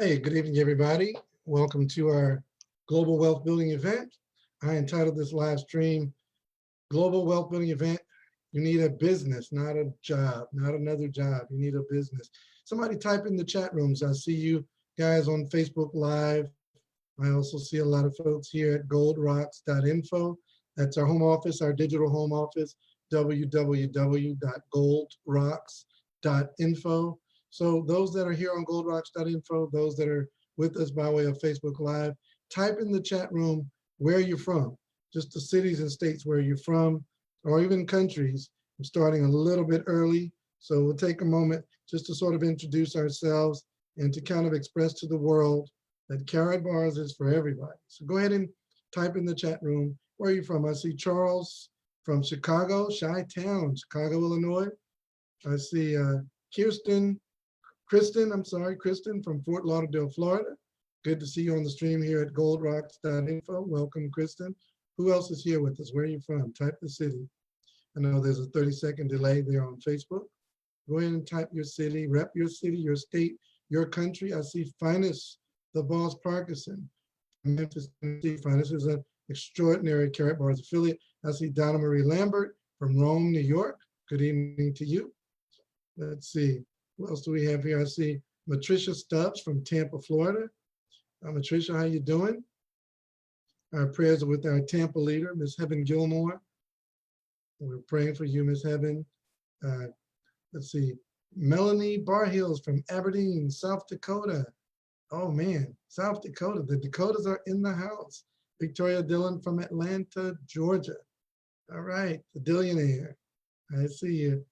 Hey, good evening, everybody. Welcome to our Global Wealth Building event. I entitled this live stream, Global Wealth Building Event. You need a business, not a job, not another job. You need a business. Somebody type in the chat rooms. I see you guys on Facebook Live. I also see a lot of folks here at goldrocks.info. That's our home office, our digital home office, www.goldrocks.info. So those that are here on goldrocks.info, those that are with us by way of Facebook Live, type in the chat room where you're from, just the cities and states where you're from, or even countries. I'm starting a little bit early, so we'll take a moment just to sort of introduce ourselves and to kind of express to the world that Karatbars is for everybody. So go ahead and type in the chat room, where are you from? I see Charles from Chicago, Chi-Town, Chicago, Illinois. I see Kristen from Fort Lauderdale, Florida. Good to see you on the stream here at goldrocks.info. Welcome, Kristen. Who else is here with us? Where are you from? Type the city. I know there's a 30-second delay there on Facebook. Go ahead and type your city, rep your city, your state, your country. I see Finest, the boss Parkinson, Memphis, Tennessee. Finest is an extraordinary Karatbars affiliate. I see Donna Marie Lambert from Rome, New York. Good evening to you. Let's see. Who else do we have here? I see Matricia Stubbs from Tampa, Florida. Matricia, how you doing? Our prayers are with our Tampa leader, Miss Heaven Gilmore. We're praying for you, Miss Heaven. Let's see. Melanie Barhills from Aberdeen, South Dakota. Oh man, South Dakota. The Dakotas are in the house. Victoria Dillon from Atlanta, Georgia. All right, the Dillionaire. I see you.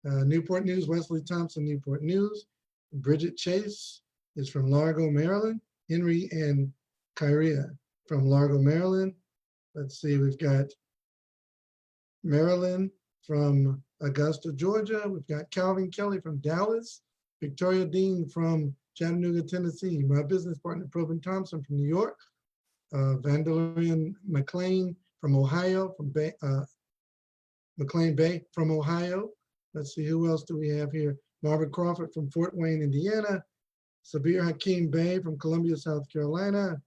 Newport News, Wesley Thompson, Newport News. Bridget Chase is from Largo, Maryland. Henry and Kyria from Largo, Maryland. Let's see, we've got Marilyn from Augusta, Georgia. We've got Calvin Kelly from Dallas. Victoria Dean from Chattanooga, Tennessee. My business partner, Probin Thompson from New York. Vandalian McLean from Ohio, from McLean Bay from Ohio. Let's see, who else do we have here? Margaret Crawford from Fort Wayne, Indiana. Sabir Hakeem Bey from Columbia, South Carolina.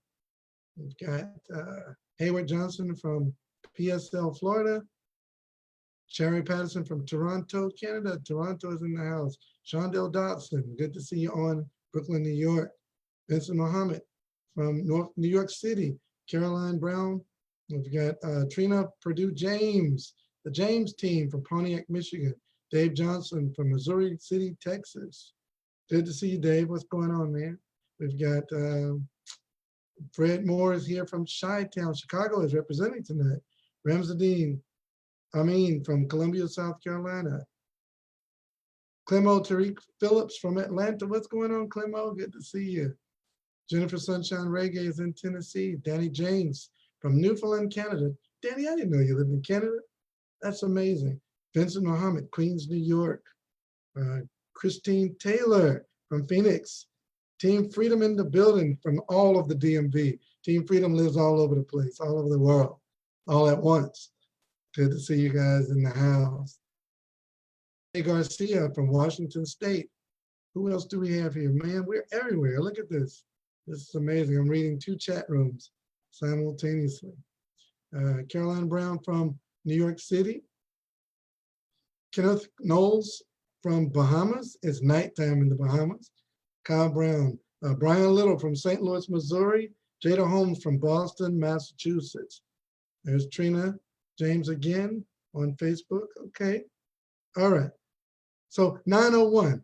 We've got Hayward Johnson from PSL, Florida. Sherry Patterson from Toronto, Canada. Toronto is in the house. Shondell Dodson, good to see you on Brooklyn, New York. Vincent Muhammad from New York City. Caroline Brown. We've got Trina Purdue James, the James team from Pontiac, Michigan. Dave Johnson from Missouri City, Texas. Good to see you, Dave. What's going on, man? We've got Fred Moore is here from Chi-Town. Chicago is representing tonight. Ramzadeen Amin from Columbia, South Carolina. Clemo Tariq Phillips from Atlanta. What's going on, Clemo? Good to see you. Jennifer Sunshine Reggae is in Tennessee. Danny James from Newfoundland, Canada. Danny, I didn't know you lived in Canada. That's amazing. Vincent Muhammad, Queens, New York. Christine Taylor from Phoenix. Team Freedom in the building from all of the DMV. Team Freedom lives all over the place, all over the world, all at once. Good to see you guys in the house. Hey, Garcia from Washington State. Who else do we have here? Man, we're everywhere. Look at this. This is amazing. I'm reading 2 chat rooms simultaneously. Caroline Brown from New York City. Kenneth Knowles from Bahamas. It's nighttime in the Bahamas. Kyle Brown. Brian Little from St. Louis, Missouri. Jada Holmes from Boston, Massachusetts. There's Trina James again on Facebook. Okay. All right. So 9:01.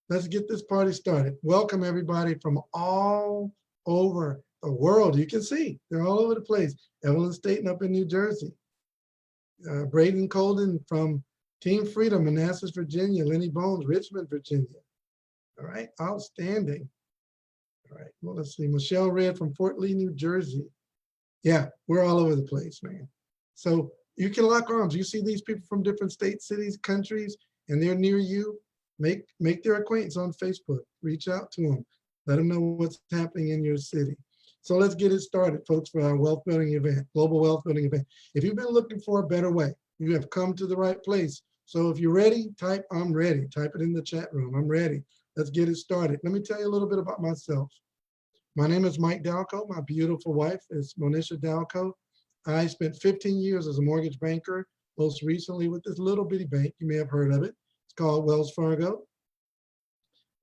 Let's get this party started. Welcome everybody from all over the world. You can see they're all over the place. Evelyn Staten up in New Jersey. Braden Colden from Team Freedom, Manassas, Virginia. Lenny Bones, Richmond, Virginia. All right, outstanding. All right, well, let's see. Michelle Red from Fort Lee, New Jersey. Yeah, we're all over the place, man. So you can lock arms. You see these people from different states, cities, countries, and they're near you. Make their acquaintance on Facebook. Reach out to them. Let them know what's happening in your city. So let's get it started, folks, for our wealth building event, global wealth building event. If you've been looking for a better way, you have come to the right place. So if you're ready, type "I'm ready." Type it in the chat room. I'm ready. Let's get it started. Let me tell you a little bit about myself. My name is Mike Dalco. My beautiful wife is Monisha Dalco. I spent 15 years as a mortgage banker, most recently with this little bitty bank. You may have heard of it. It's called Wells Fargo.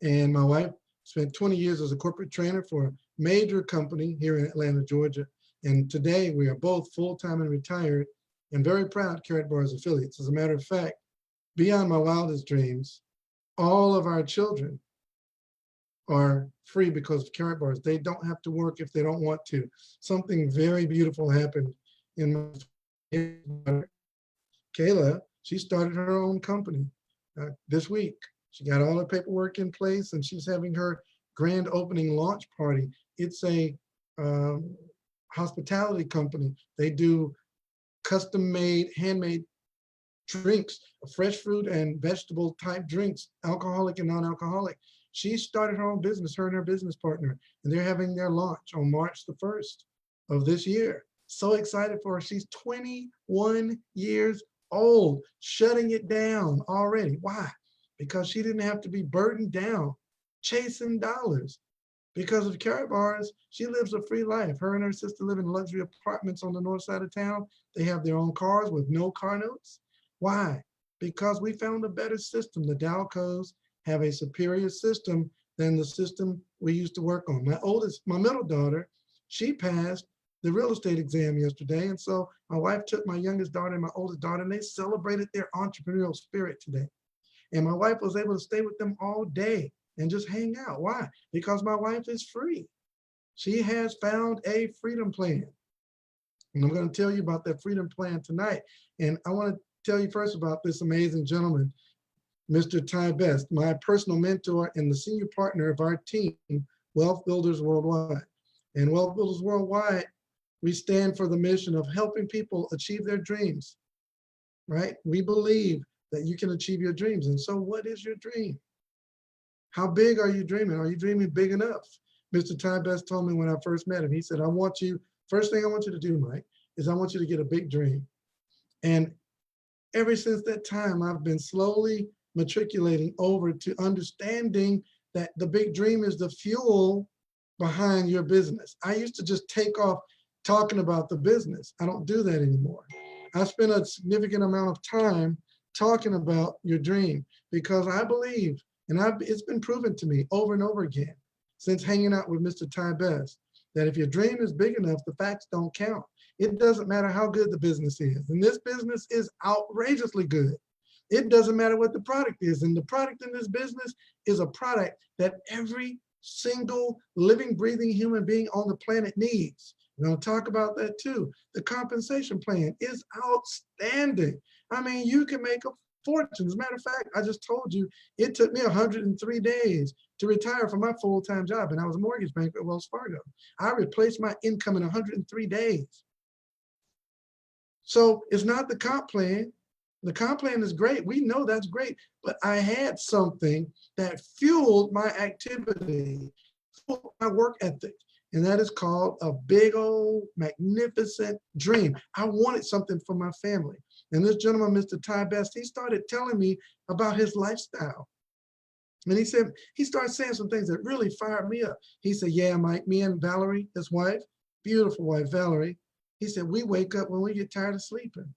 And my wife spent 20 years as a corporate trainer for a major company here in Atlanta, Georgia. And today we are both full-time and retired and very proud Karatbars affiliates. As a matter of fact, beyond my wildest dreams, all of our children are free because of Karatbars. They don't have to work if they don't want to. Something very beautiful happened in my Kayla. She started her own company this week. She got all her paperwork in place and she's having her grand opening launch party. It's a hospitality company. They do custom-made, handmade drinks, fresh fruit and vegetable type drinks, alcoholic and non-alcoholic. She started her own business, her and her business partner, and they're having their launch on March the 1st of this year. So excited for her. She's 21 years old, shutting it down already. Why? Because she didn't have to be burdened down, chasing dollars. Because of Karatbars, she lives a free life. Her and her sister live in luxury apartments on the north side of town. They have their own cars with no car notes. Why? Because we found a better system. The Dalcos have a superior system than the system we used to work on. My middle daughter, she passed the real estate exam yesterday. And so my wife took my youngest daughter and my oldest daughter, and they celebrated their entrepreneurial spirit today. And my wife was able to stay with them all day and just hang out. Why? Because my wife is free. She has found a freedom plan. And I'm going to tell you about that freedom plan tonight. And I want to tell you first about this amazing gentleman, Mr. Ty Best, my personal mentor and the senior partner of our team, Wealthbuilders Worldwide. And Wealthbuilders Worldwide, we stand for the mission of helping people achieve their dreams, right? We believe that you can achieve your dreams. And so what is your dream? How big are you dreaming? Are you dreaming big enough? Mr. Ty Best told me when I first met him, he said, first thing I want you to do, Mike, is I want you to get a big dream. And ever since that time, I've been slowly matriculating over to understanding that the big dream is the fuel behind your business. I used to just take off talking about the business. I don't do that anymore. I spend a significant amount of time talking about your dream because I believe, and it's been proven to me over and over again since hanging out with Mr. Ty Best, that if your dream is big enough, the facts don't count. It doesn't matter how good the business is. And this business is outrageously good. It doesn't matter what the product is. And the product in this business is a product that every single living, breathing human being on the planet needs. We're going to talk about that too. The compensation plan is outstanding. I mean, you can make a fortune. As a matter of fact, I just told you, it took me 103 days to retire from my full-time job, and I was a mortgage banker at Wells Fargo. I replaced my income in 103 days. So it's not the comp plan. The comp plan is great. We know that's great, but I had something that fueled my activity, fueled my work ethic, and that is called a big old magnificent dream. I wanted something for my family. And this gentleman, Mr. Ty Best, he started telling me about his lifestyle. And he said, he started saying some things that really fired me up. He said, yeah, Mike, me and Valerie, his wife, beautiful wife, Valerie, he said, we wake up when we get tired of sleeping.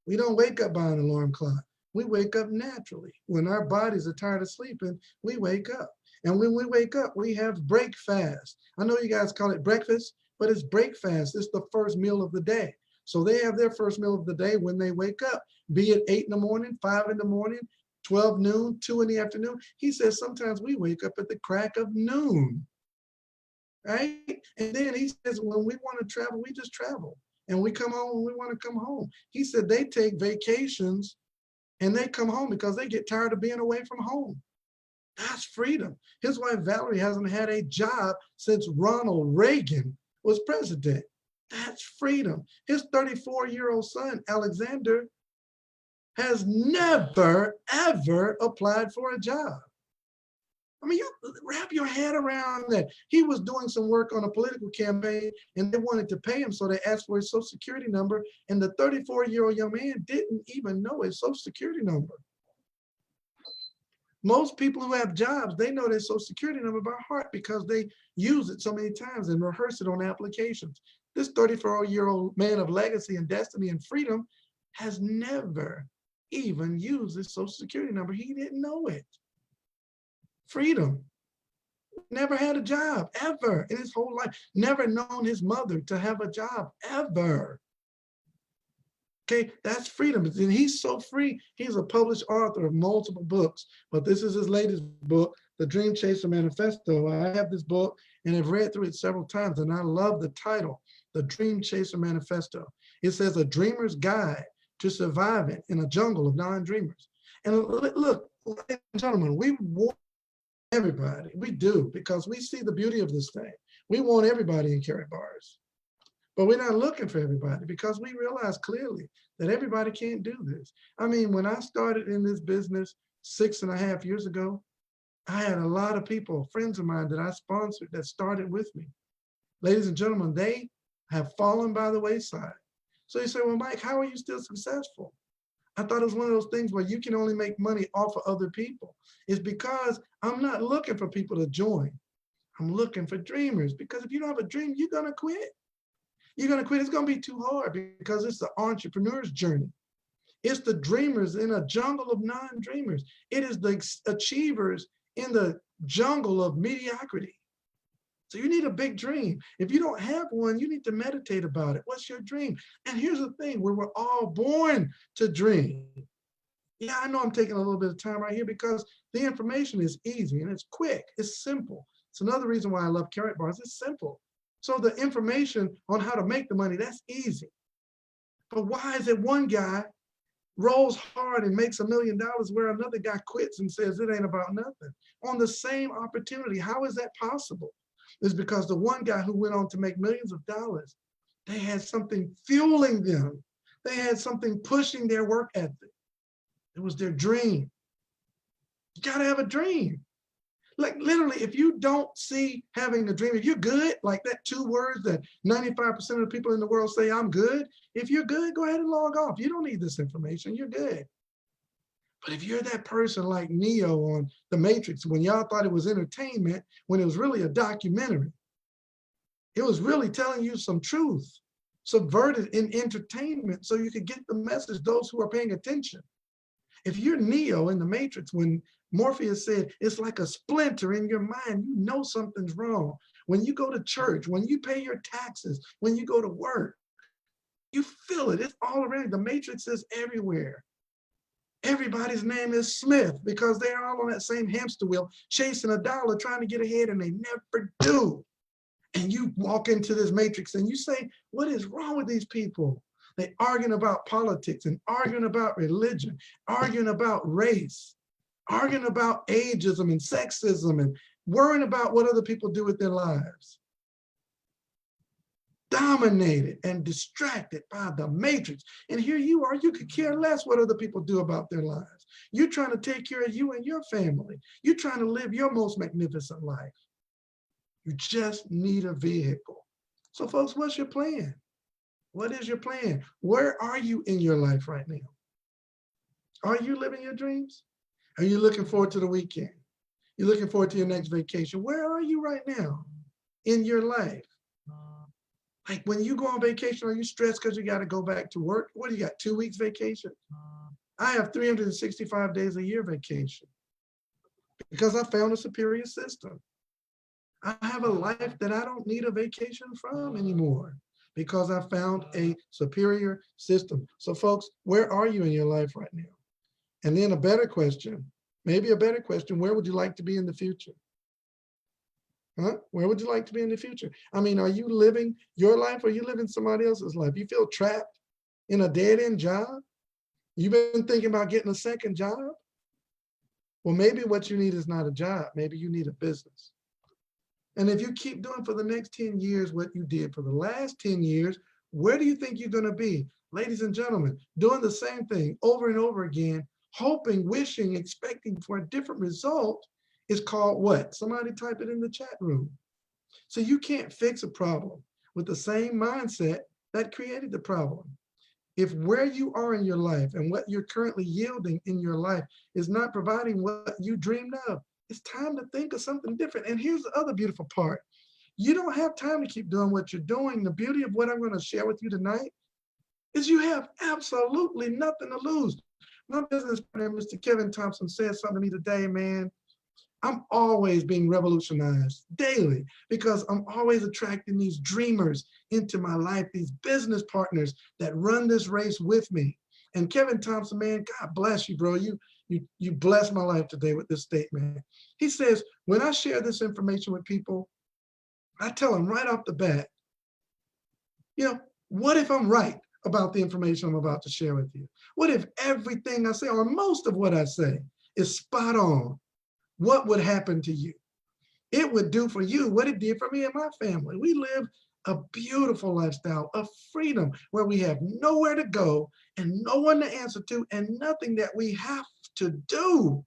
We don't wake up by an alarm clock. We wake up naturally. When our bodies are tired of sleeping, we wake up. And when we wake up, we have break fast. I know you guys call it breakfast, but it's break fast. It's the first meal of the day. So they have their first meal of the day when they wake up, be it 8 in the morning, 5 in the morning, 12 noon, 2 in the afternoon. He says sometimes we wake up at the crack of noon, right? And then he says when we want to travel, we just travel. And we come home when we want to come home. He said they take vacations and they come home because they get tired of being away from home. That's freedom. His wife, Valerie, hasn't had a job since Ronald Reagan was president. That's freedom. His 34-year-old son, Alexander, has never, ever applied for a job. I mean, you wrap your head around that. He was doing some work on a political campaign and they wanted to pay him, so they asked for his social security number, and the 34-year-old young man didn't even know his social security number. Most people who have jobs, they know their social security number by heart because they use it so many times and rehearse it on applications. This 34-year-old man of legacy and destiny and freedom has never even used his social security number. He didn't know it. Freedom. Never had a job, ever, in his whole life. Never known his mother to have a job, ever. Okay, that's freedom. And he's so free. He's a published author of multiple books, but this is his latest book, The Dream Chaser Manifesto. I have this book and I've read through it several times, and I love the title, The Dream Chaser Manifesto. It says a dreamer's guide to surviving in a jungle of non-dreamers. And look, ladies and gentlemen, we want everybody. We do, because we see the beauty of this thing. We want everybody in Karatbars. But we're not looking for everybody because we realize clearly that everybody can't do this. I mean, when I started in this business 6.5 years ago, I had a lot of people, friends of mine that I sponsored that started with me. Ladies and gentlemen, they have fallen by the wayside. So you say, well, Mike, how are you still successful? I thought it was one of those things where you can only make money off of other people. It's because I'm not looking for people to join. I'm looking for dreamers, because if you don't have a dream, you're going to quit. You're going to quit. It's going to be too hard because it's the entrepreneur's journey. It's the dreamers in a jungle of non-dreamers. It is the achievers in the jungle of mediocrity. So you need a big dream. If you don't have one, you need to meditate about it. What's your dream? And here's the thing, where we're all born to dream. Yeah, I know I'm taking a little bit of time right here because the information is easy and it's quick. It's simple. It's another reason why I love Karatbars. It's simple. So the information on how to make the money, that's easy. But why is it one guy rolls hard and makes $1 million where another guy quits and says it ain't about nothing on the same opportunity? How is that possible? It's because the one guy who went on to make millions of dollars, they had something fueling them. They had something pushing their work ethic. It was their dream. You gotta have a dream. Like literally, if you don't see having a dream, if you're good, like that 2 words that 95% of the people in the world say, I'm good. If you're good, go ahead and log off. You don't need this information, you're good. But if you're that person like Neo on The Matrix, when y'all thought it was entertainment, when it was really a documentary, it was really telling you some truth, subverted in entertainment so you could get the message, those who are paying attention. If you're Neo in The Matrix, when Morpheus said, it's like a splinter in your mind, you know something's wrong. When you go to church, when you pay your taxes, when you go to work, you feel it. It's all around. The Matrix is everywhere. Everybody's name is Smith because they're all on that same hamster wheel, chasing a dollar, trying to get ahead, and they never do. And you walk into this Matrix and you say, what is wrong with these people? They arguing about politics and arguing about religion, arguing about race, arguing about ageism and sexism and worrying about what other people do with their lives. Dominated and distracted by the matrix. And here you are, you could care less what other people do about their lives. You're trying to take care of you and your family. You're trying to live your most magnificent life. You just need a vehicle. So folks, what's your plan? What is your plan? Where are you in your life right now? Are you living your dreams? Are you looking forward to the weekend? You're looking forward to your next vacation. Where are you right now in your life? Like when you go on vacation, are you stressed because you got to go back to work? What do you got, 2 weeks vacation? I have 365 days a year vacation because I found a superior system. I have a life that I don't need a vacation from anymore because I found a superior system. So folks, where are you in your life right now? And then a better question, maybe a better question, where would you like to be in the future? Huh? Where would you like to be in the future? I mean, are you living your life or are you living somebody else's life? You feel trapped in a dead-end job? You've been thinking about getting a second job? Well, maybe what you need is not a job. Maybe you need a business. And if you keep doing for the next 10 years what you did for the last 10 years, where do you think you're going to be? Ladies and gentlemen, doing the same thing over and over again, hoping, wishing, expecting for a different result is called what? Somebody type it in the chat room. So you can't fix a problem with the same mindset that created the problem. If where you are in your life and what you're currently yielding in your life is not providing what you dreamed of, it's time to think of something different. And here's the other beautiful part. You don't have time to keep doing what you're doing. The beauty of what I'm going to share with you tonight is you have absolutely nothing to lose. My business partner, Mr. Kevin Thompson, said something to me today, man. I'm always being revolutionized daily because I'm always attracting these dreamers into my life, these business partners that run this race with me. And Kevin Thompson, man, God bless you, bro. You blessed my life today with this statement. He says, when I share this information with people, I tell them right off the bat, what if I'm right about the information I'm about to share with you? What if everything I say, or most of what I say, is spot on? What would happen to you? It would do for you what it did for me and my family. We live a beautiful lifestyle of freedom where we have nowhere to go and no one to answer to and nothing that we have to do.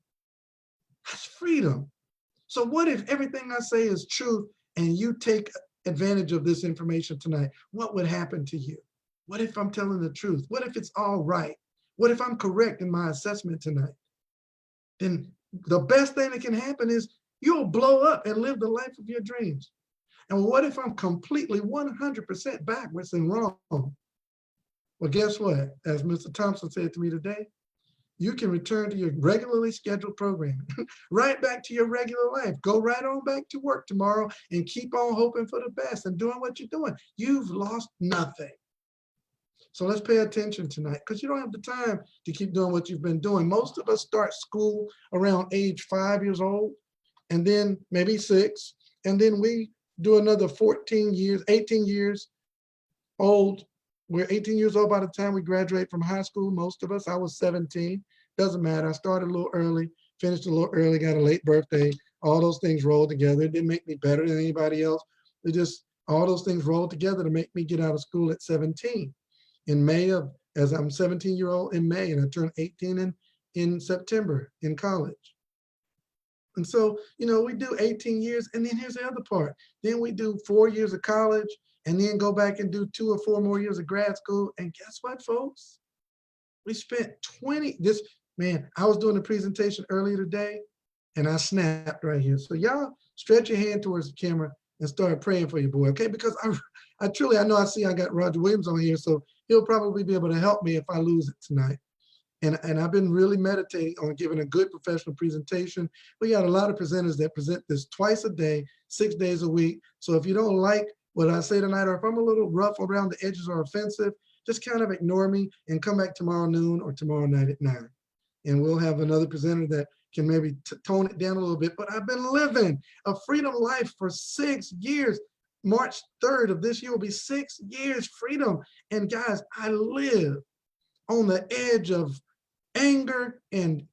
That's freedom. So what if everything I say is true and you take advantage of this information tonight? What would happen to you? What if I'm telling the truth? What if it's all right? What if I'm correct in my assessment tonight? Then the best thing that can happen is you'll blow up and live the life of your dreams. And what if I'm completely 100% backwards and wrong? Well, guess what? As Mr. Thompson said to me today, you can return to your regularly scheduled programming, right back to your regular life. Go right on back to work tomorrow and keep on hoping for the best and doing what you're doing. You've lost nothing. So let's pay attention tonight because you don't have the time to keep doing what you've been doing. Most of us start school around age 5 years old and then maybe 6. And then we do another 14 years, 18 years old. We're 18 years old by the time we graduate from high school. Most of us, I was 17. Doesn't matter. I started a little early, finished a little early, got a late birthday. All those things rolled together. It didn't make me better than anybody else. It just, all those things rolled together to make me get out of school at 17. In May as I'm 17-year-old in May, and I turned 18 in September in college. And so, we do 18 years, and then here's the other part. Then we do 4 years of college, and then go back and do 2 or 4 more years of grad school. And guess what, folks? We spent I was doing a presentation earlier today, and I snapped right here. So y'all stretch your hand towards the camera and start praying for your boy, okay? Because I truly, I got Roger Williams on here, so he'll probably be able to help me if I lose it tonight. And I've been really meditating on giving a good professional presentation. We got a lot of presenters that present this twice a day, 6 days a week. So if you don't like what I say tonight, or if I'm a little rough around the edges or offensive, just kind of ignore me and come back tomorrow noon or tomorrow night at 9. And we'll have another presenter that can maybe tone it down a little bit. But I've been living a freedom life for 6 years. March 3rd of this year will be 6 years freedom. And guys, I live on the edge of anger and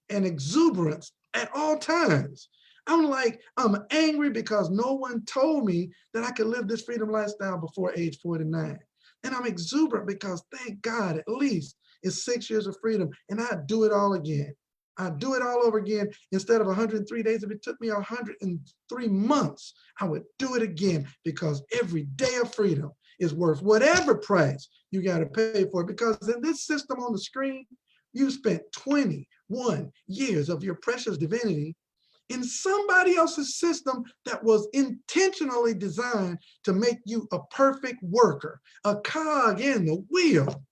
exuberance at all times. I'm angry because no one told me that I could live this freedom lifestyle before age 49. And I'm exuberant because thank God, at least it's 6 years of freedom, and I do it all again. I do it all over again. Instead of 103 days, if it took me 103 months, I would do it again, because every day of freedom is worth whatever price you got to pay for it. Because in this system on the screen, you spent 21 years of your precious divinity in somebody else's system that was intentionally designed to make you a perfect worker, a cog in the wheel.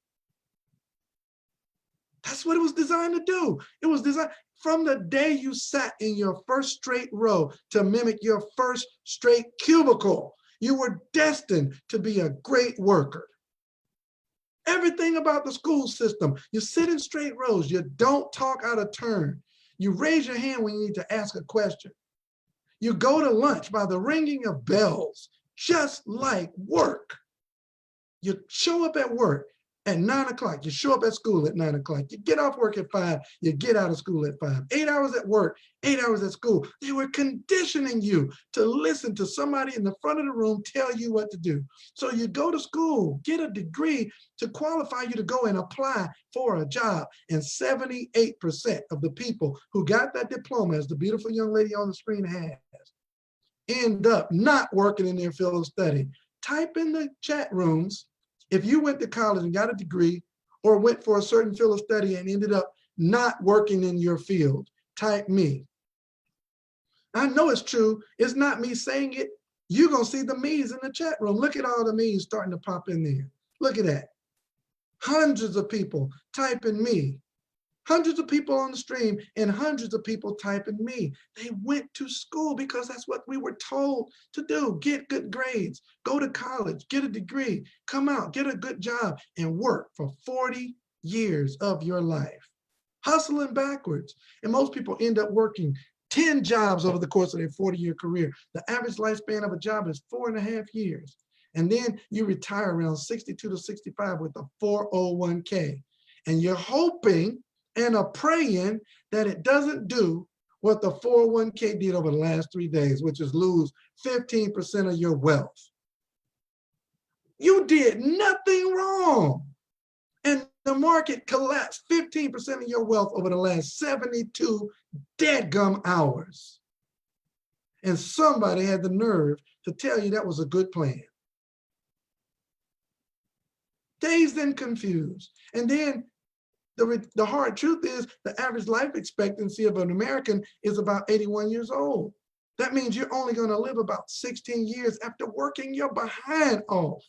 That's what it was designed to do. It was designed from the day you sat in your first straight row to mimic your first straight cubicle. You were destined to be a great worker. Everything about the school system, you sit in straight rows, you don't talk out of turn. You raise your hand when you need to ask a question. You go to lunch by the ringing of bells, just like work. You show up at work at 9 o'clock. You show up at school at 9 o'clock. You get off work at 5. You get out of school at 5. 8 hours at work, 8 hours at school. They were conditioning you to listen to somebody in the front of the room tell you what to do. So you go to school, get a degree to qualify you to go and apply for a job. And 78% of the people who got that diploma, as the beautiful young lady on the screen has, end up not working in their field of study. Type in the chat rooms if you went to college and got a degree, or went for a certain field of study and ended up not working in your field. Type me. I know it's true. It's not me saying it. You're going to see the me's in the chat room. Look at all the me's starting to pop in there. Look at that. Hundreds of people typing me. Hundreds of people on the stream and hundreds of people typing me. They went to school because that's what we were told to do. Get good grades, go to college, get a degree, come out, get a good job, and work for 40 years of your life. Hustling backwards. And most people end up working 10 jobs over the course of their 40-year career. The average lifespan of a job is 4.5 years. And then you retire around 62 to 65 with a 401k. And you're hoping and are praying that it doesn't do what the 401k did over the last 3 days, which is lose 15% of your wealth. You did nothing wrong. And the market collapsed 15% of your wealth over the last 72 deadgum hours. And somebody had the nerve to tell you that was a good plan. Dazed and confused. And then the hard truth is the average life expectancy of an American is about 81 years old. That means you're only going to live about 16 years after working your behind off.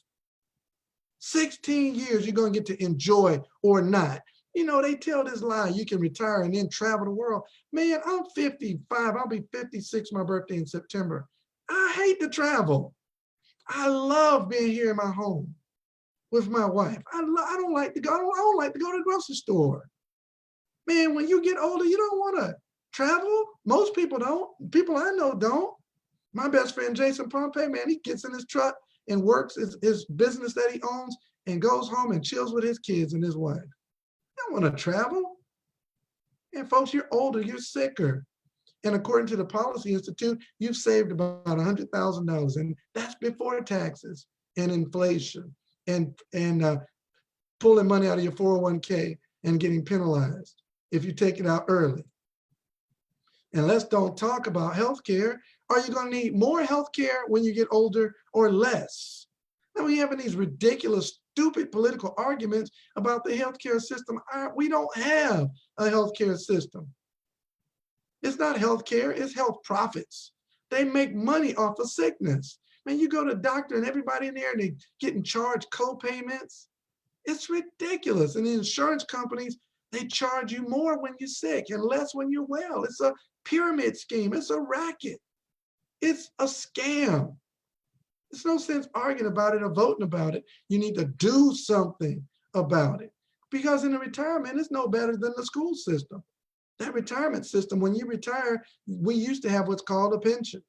16 years you're going to get to enjoy or not. You know, they tell this lie, you can retire and then travel the world. Man, I'm 55. I'll be 56, my birthday in September. I hate to travel. I love being here in my home with my wife. I don't like to go. I don't like to go to the grocery store. Man, when you get older, you don't want to travel. Most people don't. People I know don't. My best friend Jason Pompey, man, he gets in his truck and works his business that he owns and goes home and chills with his kids and his wife. You don't want to travel. And folks, you're older, you're sicker. And according to the Policy Institute, you've saved about $100,000, and that's before taxes and inflation and pulling money out of your 401k and getting penalized if you take it out early. And let's don't talk about healthcare. Are you going to need more healthcare when you get older or less? And we're having these ridiculous, stupid political arguments about the healthcare system. We don't have a healthcare system. It's not healthcare, it's health profits. They make money off of sickness. Man, you go to the doctor and everybody in there and they getting charged co-payments. It's ridiculous. And the insurance companies, they charge you more when you're sick and less when you're well. It's a pyramid scheme. It's a racket. It's a scam. There's no sense arguing about it or voting about it. You need to do something about it. Because in the retirement, it's no better than the school system. That retirement system, when you retire, we used to have what's called a pension.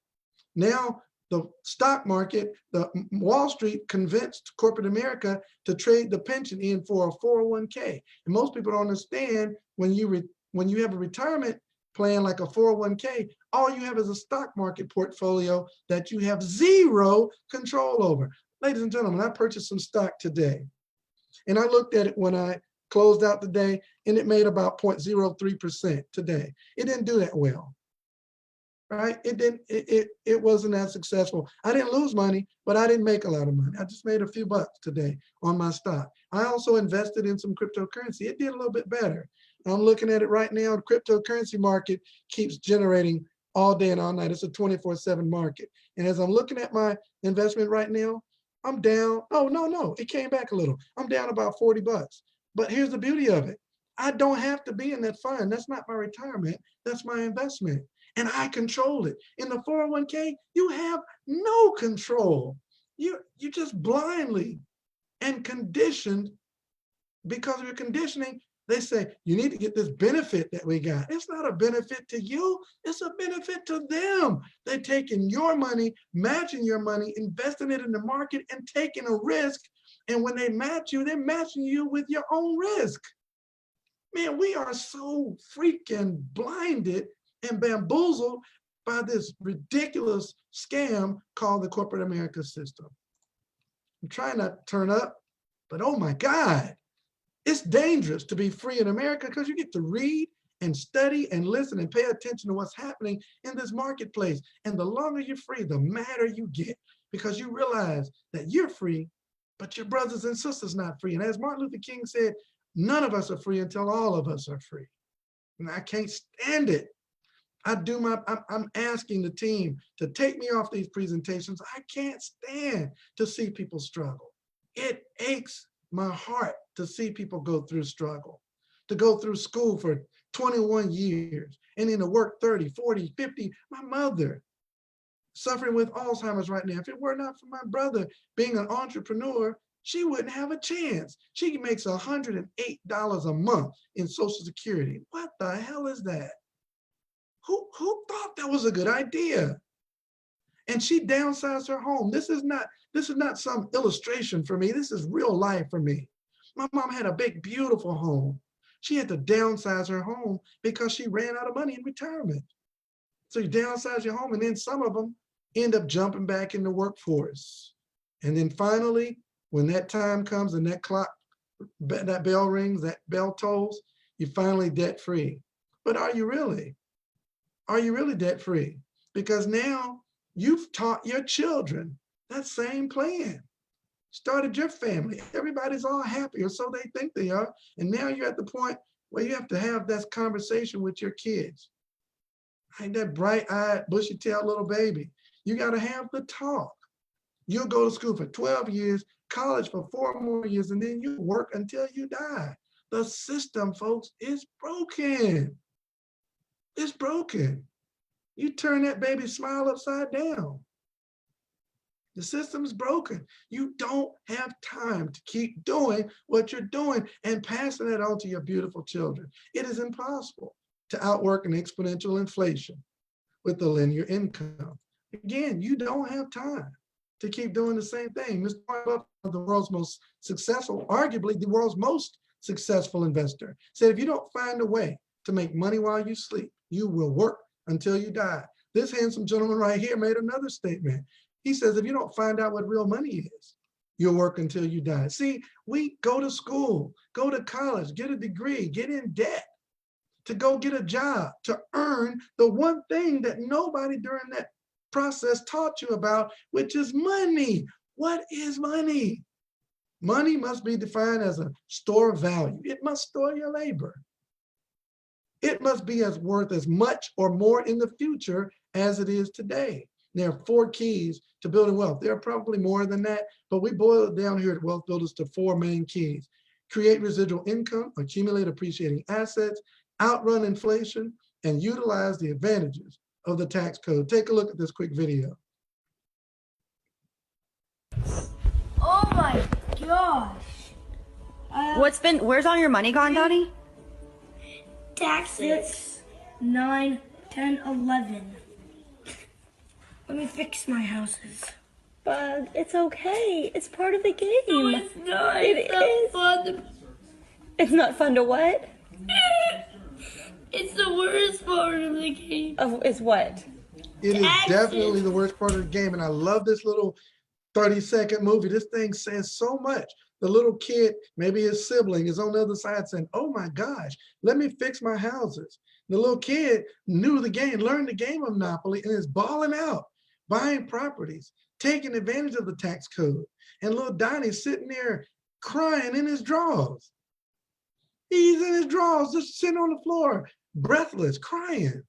Now, the stock market, the Wall Street convinced corporate America to trade the pension in for a 401k. And most people don't understand when you have a retirement plan like a 401k, all you have is a stock market portfolio that you have zero control over. Ladies and gentlemen, I purchased some stock today, and I looked at it when I closed out the day, and it made about 0.03% today. It didn't do that well. Right? It wasn't as successful. I didn't lose money, but I didn't make a lot of money. I just made a few bucks today on my stock. I also invested in some cryptocurrency. It did a little bit better. I'm looking at it right now. The cryptocurrency market keeps generating all day and all night. It's a 24/7 market. And as I'm looking at my investment right now, I'm down. Oh, no, it came back a little. I'm down about 40 bucks. But here's the beauty of it. I don't have to be in that fund. That's not my retirement. That's my investment. And I control it. In the 401k, you have no control. You're just blindly and conditioned. Because of your conditioning, they say, you need to get this benefit that we got. It's not a benefit to you. It's a benefit to them. They're taking your money, matching your money, investing it in the market, and taking a risk. And when they match you, they're matching you with your own risk. Man, we are so freaking blinded and bamboozled by this ridiculous scam called the corporate America system. I'm trying not to turn up, but oh my God, it's dangerous to be free in America because you get to read and study and listen and pay attention to what's happening in this marketplace. And the longer you're free, the madder you get, because you realize that you're free, but your brothers and sisters not free. And as Martin Luther King said, none of us are free until all of us are free. And I can't stand it. I'm asking the team to take me off these presentations. I can't stand to see people struggle. It aches my heart to see people go through struggle, to go through school for 21 years and then to work 30, 40, 50. My mother suffering with Alzheimer's right now. If it were not for my brother being an entrepreneur, she wouldn't have a chance. She makes $108 a month in Social Security. What the hell is that? Who thought that was a good idea? And she downsized her home. This is not some illustration for me. This is real life for me. My mom had a big, beautiful home. She had to downsize her home because she ran out of money in retirement. So you downsize your home, and then some of them end up jumping back in the workforce. And then finally, when that time comes and that clock, that bell rings, that bell tolls, you're finally debt free. But are you really? Are you really debt free? Because now you've taught your children that same plan. Started your family. Everybody's all happy, or so they think they are. And now you're at the point where you have to have that conversation with your kids. Like that bright-eyed, bushy-tailed little baby. You got to have the talk. You'll go to school for 12 years, college for 4 more years, and then you work until you die. The system, folks, is broken. It's broken. You turn that baby's smile upside down. The system's broken. You don't have time to keep doing what you're doing and passing it on to your beautiful children. It is impossible to outwork an exponential inflation with the linear income. Again, you don't have time to keep doing the same thing. Mr. Buffett, the world's most successful, arguably the world's most successful investor, said if you don't find a way to make money while you sleep, you will work until you die. This handsome gentleman right here made another statement. He says, if you don't find out what real money is, you'll work until you die. See, we go to school, go to college, get a degree, get in debt to go get a job, to earn the one thing that nobody during that process taught you about, which is money. What is money? Money must be defined as a store of value. It must store your labor. It must be as worth as much or more in the future as it is today. There are 4 keys to building wealth. There are probably more than that, but we boil it down here at Wealth Builders to 4 main keys. Create residual income, accumulate appreciating assets, outrun inflation, and utilize the advantages of the tax code. Take a look at this quick video. Oh my gosh. Where's all your money gone, Donnie? Taxes. 9, 10, 11. Let me fix my houses. Bug, it's okay. It's part of the game. No, it's not. It It's not is. fun. It's not fun to what? It's the worst part of the game. It's what? It is Taxes. definitely the worst part of the game. And I love this little 30-second movie. This thing says so much. The little kid, maybe his sibling, is on the other side saying, oh my gosh, let me fix my houses. The little kid knew the game, learned the game of Monopoly, and is balling out, buying properties, taking advantage of the tax code. And little Donnie's sitting there crying in his drawers. He's in his drawers, just sitting on the floor, breathless, crying.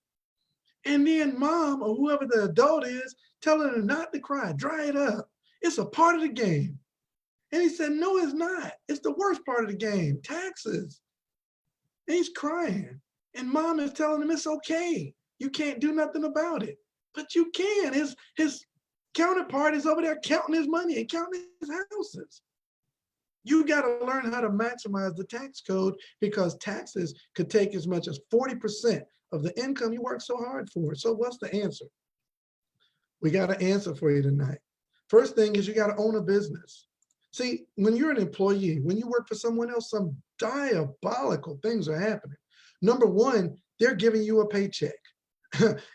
And then mom or whoever the adult is telling him not to cry, dry it up. It's a part of the game. And he said, no, it's not. It's the worst part of the game, taxes. And he's crying. And mom is telling him it's okay. You can't do nothing about it. But you can. His counterpart is over there counting his money and counting his houses. You got to learn how to maximize the tax code because taxes could take as much as 40% of the income you work so hard for. So what's the answer? We got an answer for you tonight. First thing is you got to own a business. See, when you're an employee, when you work for someone else, some diabolical things are happening. Number one, they're giving you a paycheck.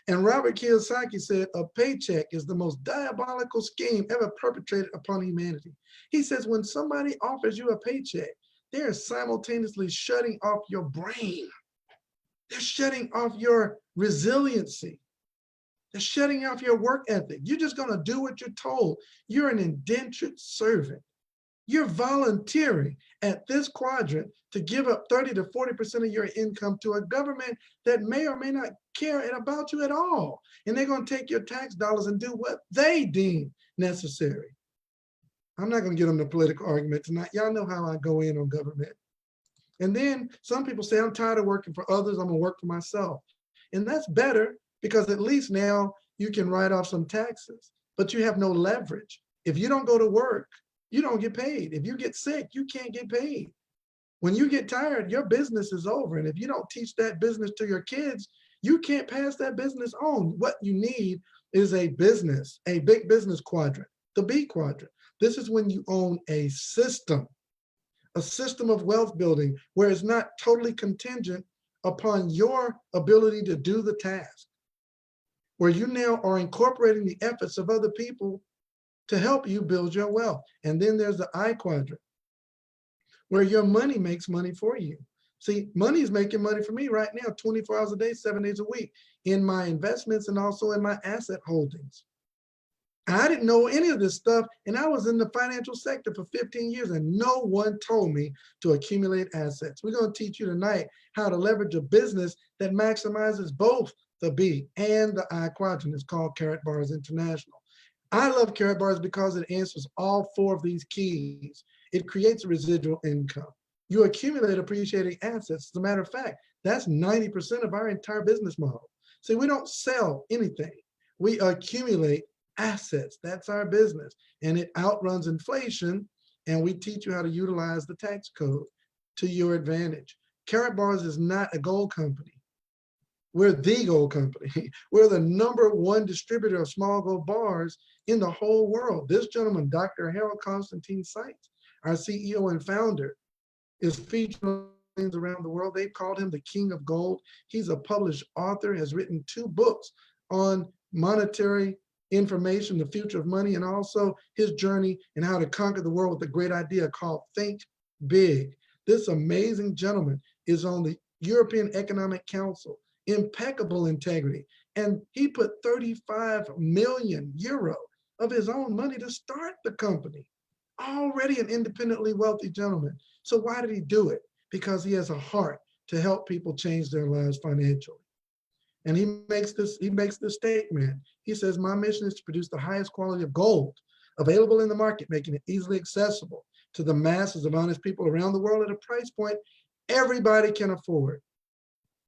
And Robert Kiyosaki said, a paycheck is the most diabolical scheme ever perpetrated upon humanity. He says, when somebody offers you a paycheck, they're simultaneously shutting off your brain. They're shutting off your resiliency. They're shutting off your work ethic. You're just going to do what you're told. You're an indentured servant. You're volunteering at this quadrant to give up 30 to 40% of your income to a government that may or may not care about you at all. And they're going to take your tax dollars and do what they deem necessary. I'm not going to get on the political argument tonight. Y'all know how I go in on government. And then some people say, I'm tired of working for others. I'm going to work for myself. And that's better because at least now you can write off some taxes, but you have no leverage. If you don't go to work, you don't get paid. If you get sick, you can't get paid. When you get tired, your business is over. And if you don't teach that business to your kids, you can't pass that business on. What you need is a business, a big business quadrant, the B quadrant. This is when you own a system of wealth building where it's not totally contingent upon your ability to do the task, where you now are incorporating the efforts of other people to help you build your wealth. And then there's the I quadrant, where your money makes money for you. See, money is making money for me right now, 24 hours a day, 7 days a week, in my investments and also in my asset holdings. I didn't know any of this stuff, and I was in the financial sector for 15 years, and no one told me to accumulate assets. We're going to teach you tonight how to leverage a business that maximizes both the B and the I quadrant. It's called Karatbars International. I love Karatbars because it answers all 4 of these keys. It creates a residual income. You accumulate appreciating assets. As a matter of fact, that's 90% of our entire business model. See, we don't sell anything. We accumulate assets. That's our business. And it outruns inflation. And we teach you how to utilize the tax code to your advantage. Karatbars is not a gold company. We're the gold company. We're the #1 distributor of small gold bars in the whole world. This gentleman, Dr. Harold Constantine Seitz, our CEO and founder, is featured around the world. They've called him the King of Gold. He's a published author, has written 2 books on monetary information, the future of money, and also his journey and how to conquer the world with a great idea called Think Big. This amazing gentleman is on the European Economic Council, impeccable integrity. And he put 35 million euro of his own money to start the company. Already an independently wealthy gentleman. So why did he do it? Because he has a heart to help people change their lives financially. And he makes this statement. He says, my mission is to produce the highest quality of gold available in the market, making it easily accessible to the masses of honest people around the world at a price point everybody can afford.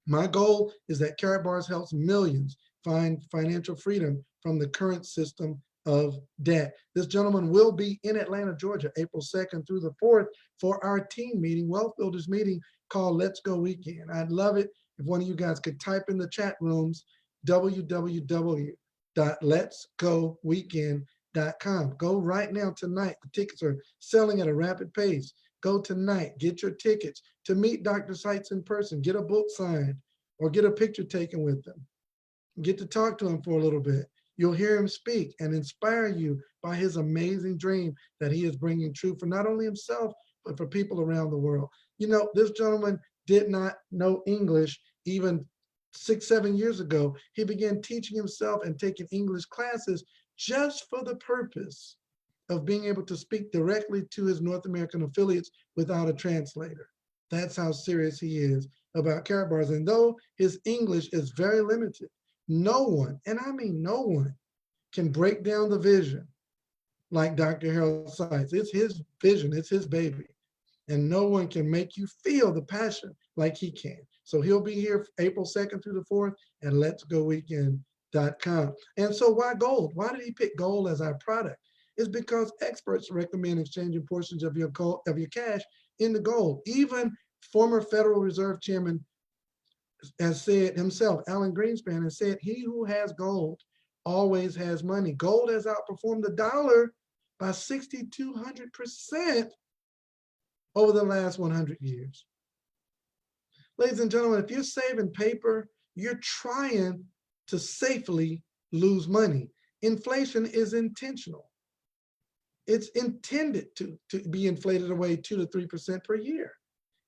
My goal is that Karatbars helps millions find financial freedom from the current system of debt. This gentleman will be in Atlanta, Georgia, April 2nd through the 4th for our team meeting, Wealthbuilders meeting called Let's Go Weekend. I'd love it if one of you guys could type in the chat rooms, www www.letsgoweekend.com. Go right now tonight. The tickets are selling at a rapid pace. Go tonight, get your tickets to meet Dr. Seitz in person, get a book signed or get a picture taken with them. Get to talk to him for a little bit. You'll hear him speak and inspire you by his amazing dream that he is bringing true for not only himself, but for people around the world. You know, this gentleman did not know English even 6, 7 years ago. He began teaching himself and taking English classes just for the purpose of being able to speak directly to his North American affiliates without a translator. That's how serious he is about Karatbars. And though his English is very limited, no one, and I mean no one, can break down the vision like Dr. Harold Seitz. It's his vision, it's his baby. And no one can make you feel the passion like he can. So he'll be here April 2nd through the 4th at letsgoweekend.com. And so why gold? Why did he pick gold as our product? It's because experts recommend exchanging portions of your cash into gold. Even former Federal Reserve Chairman has said himself, Alan Greenspan has said, he who has gold always has money. Gold has outperformed the dollar by 6,200% over the last 100 years. Ladies and gentlemen, if you're saving paper, you're trying to safely lose money. Inflation is intentional. It's intended to be inflated away 2 to 3% per year.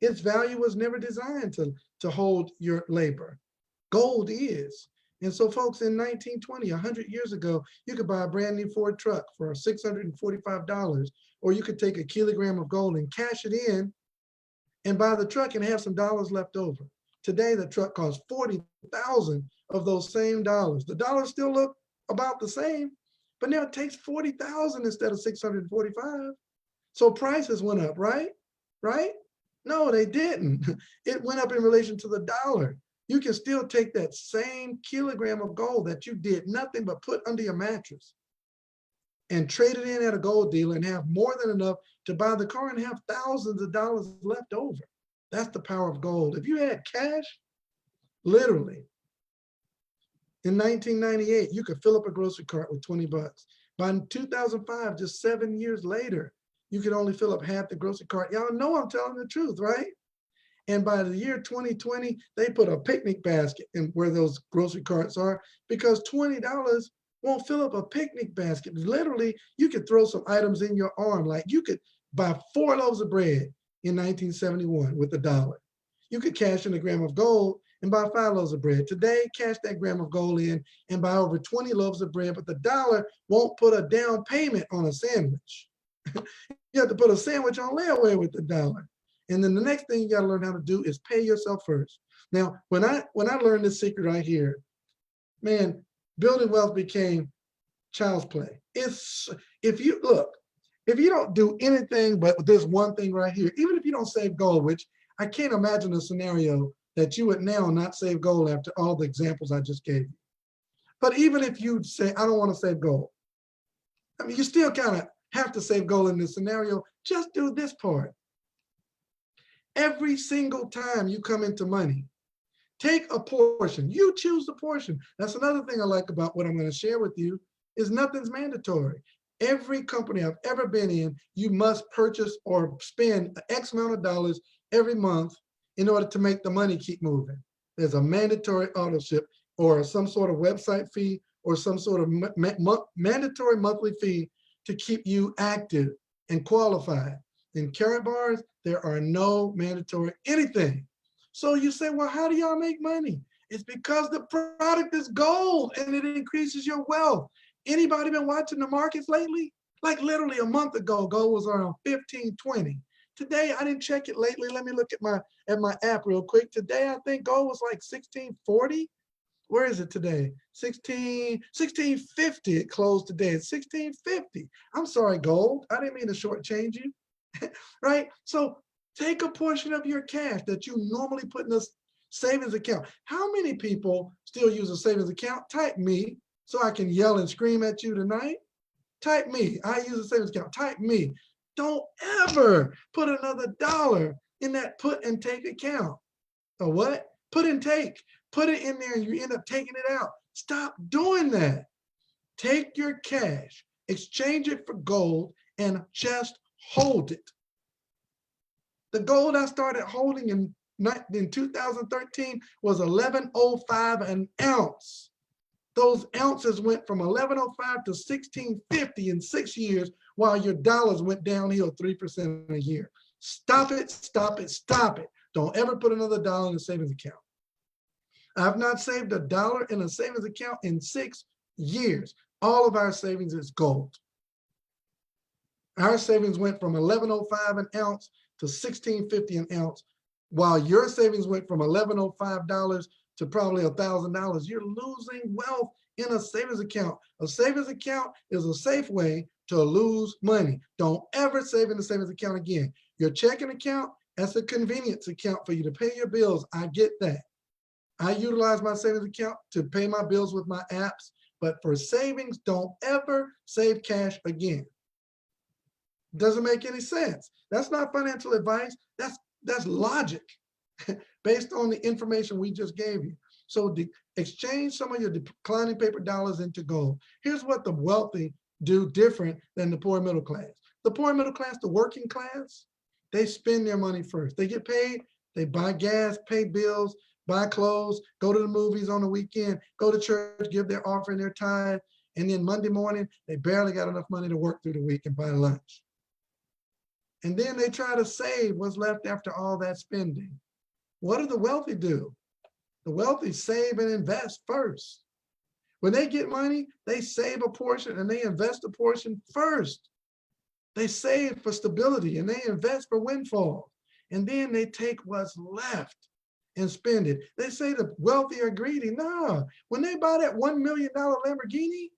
Its value was never designed to hold your labor. Gold is. And so folks, in 1920, 100 years ago, you could buy a brand new Ford truck for $645, or you could take a kilogram of gold and cash it in and buy the truck and have some dollars left over. Today, the truck costs 40,000 of those same dollars. The dollars still look about the same, but now it takes 40,000 instead of 645. So prices went up, right? Right? No, they didn't. It went up in relation to the dollar. You can still take that same kilogram of gold that you did nothing but put under your mattress and trade it in at a gold dealer and have more than enough to buy the car and have thousands of dollars left over. That's the power of gold. If you had cash, literally, in 1998, you could fill up a grocery cart with 20 bucks. By 2005, just 7 years later, you could only fill up half the grocery cart. Y'all know I'm telling the truth, right? And by the year 2020, they put a picnic basket in where those grocery carts are, because $20 won't fill up a picnic basket. Literally, you could throw some items in your arm. Like you could buy 4 loaves of bread in 1971 with $1. You could cash in a gram of gold and buy 5 loaves of bread. Today, cash that gram of gold in and buy over 20 loaves of bread, but the dollar won't put a down payment on a sandwich. You have to put a sandwich on layaway with the dollar. And then the next thing you got to learn how to do is pay yourself first. Now, when I learned this secret right here, man, building wealth became child's play. If you don't do anything but this one thing right here, even if you don't save gold, which I can't imagine a scenario that you would now not save gold after all the examples I just gave you. But even if you say, I don't want to save gold, I mean, you still kind of have to save gold in this scenario. Just do this part. Every single time you come into money, take a portion. You choose the portion. That's another thing I like about what I'm going to share with you is nothing's mandatory. Every company I've ever been in, you must purchase or spend X amount of dollars every month in order to make the money keep moving. There's a mandatory auto ship or some sort of website fee or some sort of mandatory monthly fee to keep you active and qualified. In Karatbars, there are no mandatory anything. So you say, well, how do y'all make money? It's because the product is gold and it increases your wealth. Anybody been watching the markets lately? Like literally a month ago, gold was around 1520. Today, I didn't check it lately. Let me look at my app real quick. Today, I think gold was like 1640. Where is it today? 1650. It closed today at 1650. I'm sorry, gold. I didn't mean to shortchange you. Right? So take a portion of your cash that you normally put in a savings account. How many people still use a savings account? Type me so I can yell and scream at you tonight. Type me. I use a savings account. Type me. Don't ever put another dollar in that put and take account. Or what? Put and take. Put it in there and you end up taking it out. Stop doing that. Take your cash, exchange it for gold, and just hold it. The gold I started holding in 2013 was 1105 an ounce. Those ounces went from 1105 to 1650 in 6 years, while your dollars went downhill 3% a year. Stop it, stop it, stop it. Don't ever put another dollar in a savings account. I've not saved a dollar in a savings account in 6 years. All of our savings is gold. Our savings went from 1105 an ounce to 1650 an ounce, while your savings went from $1105 to probably $1,000. You're losing wealth in a savings account. A savings account is a safe way to lose money. Don't ever save in a savings account again. Your checking account, that's a convenience account for you to pay your bills. I get that. I utilize my savings account to pay my bills with my apps, but for savings, don't ever save cash again. Doesn't make any sense. That's not financial advice. That's logic based on the information we just gave you. So exchange some of your declining paper dollars into gold. Here's what the wealthy do different than the poor middle class. The poor middle class, the working class, they spend their money first. They get paid, they buy gas, pay bills, buy clothes, go to the movies on the weekend, go to church, give their offering, their tithe, and then Monday morning, they barely got enough money to work through the week and buy lunch. And then they try to save what's left after all that spending. What do the wealthy do? The wealthy save and invest first. When they get money, they save a portion and they invest a portion first. They save for stability and they invest for windfall. And then they take what's left and spend it. They say the wealthy are greedy. No, when they buy that $1 million Lamborghini,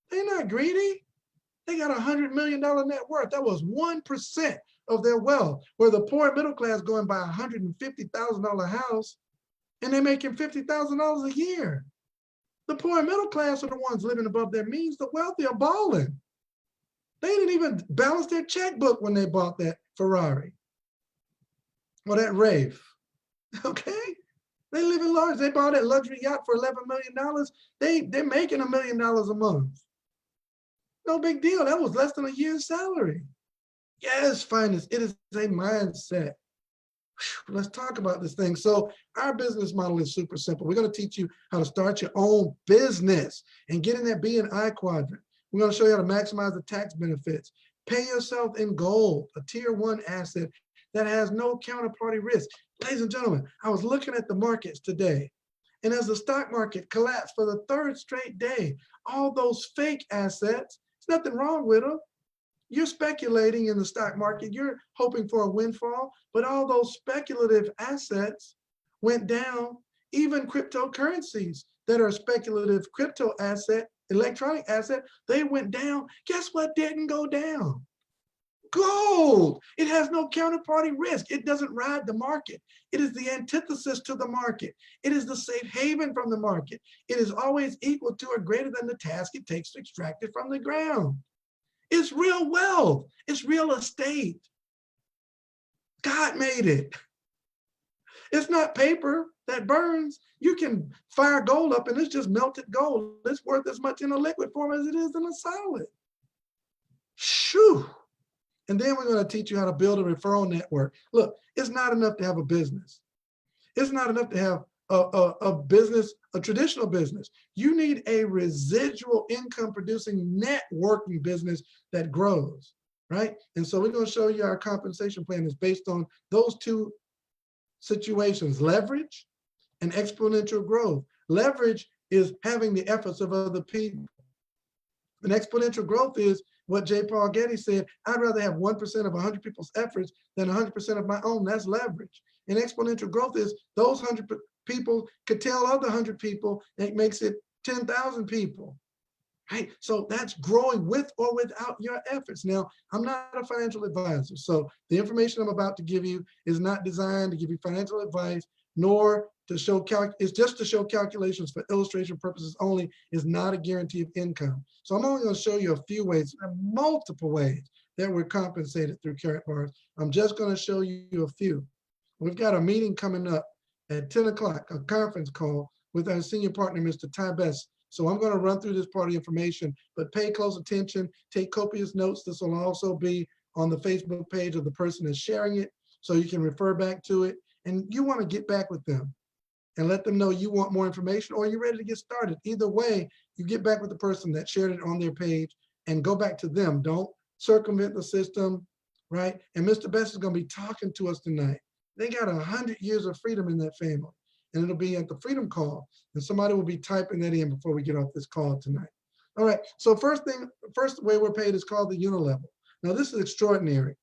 they're not greedy. They got $100 million net worth. That was 1% of their wealth. Where the poor middle class go and buy a $150,000 house and they're making $50,000 a year. The poor middle class are the ones living above their means. The wealthy are balling. They didn't even balance their checkbook when they bought that Ferrari or that Wraith. Okay? They live in large. They bought that luxury yacht for $11 million. They're making $1 million a month. No big deal. That was less than a year's salary. Yes, finest. It is a mindset. Let's talk about this thing. So our business model is super simple. We're going to teach you how to start your own business and get in that B and I quadrant. We're going to show you how to maximize the tax benefits. Pay yourself in gold, a tier 1 asset that has no counterparty risk. Ladies and gentlemen, I was looking at the markets today, and as the stock market collapsed for the 3rd straight day, all those fake assets, there's nothing wrong with them. You're speculating in the stock market. You're hoping for a windfall, but all those speculative assets went down. Even cryptocurrencies that are speculative crypto asset, electronic asset, they went down. Guess what didn't go down? Gold. It has no counterparty risk. It doesn't ride the market. It is the antithesis to the market. It is the safe haven from the market. It is always equal to or greater than the task it takes to extract it from the ground. It's real wealth. It's real estate. God made it. It's not paper that burns. You can fire gold up and it's just melted gold. It's worth as much in a liquid form as it is in a solid. Shoo. And then we're going to teach you how to build a referral network. Look, it's not enough to have a business. It's not enough to have a business, a traditional business. You need a residual income producing networking business that grows, right? And so we're going to show you our compensation plan is based on those 2 situations, leverage and exponential growth. Leverage is having the efforts of other people. And exponential growth is what J. Paul Getty said, I'd rather have 1% of 100 people's efforts than 100% of my own. That's leverage. And exponential growth is those 100 people could tell other 100 people, it makes it 10,000 people, right? So that's growing with or without your efforts. Now, I'm not a financial advisor, so the information I'm about to give you is not designed to give you financial advice, nor to show, it's just to show calculations for illustration purposes only, is not a guarantee of income. So I'm only going to show you a few ways, multiple ways that we're compensated through Karatbars. I'm just going to show you a few. We've got a meeting coming up at 10 o'clock, a conference call with our senior partner, Mr. Ty Best, So I'm going to run through this part of the information, but pay close attention, take copious notes. This will also be on the Facebook page of the person that's sharing it, so you can refer back to it. And you want to get back with them and let them know you want more information or you're ready to get started. Either way, you get back with the person that shared it on their page and go back to them. Don't circumvent the system, right? And Mr. Best is going to be talking to us tonight. They got 100 years of freedom in that family, and it'll be at the Freedom Call, and somebody will be typing that in before we get off this call tonight. All right, so first way we're paid is called the unilevel. Now this is extraordinary.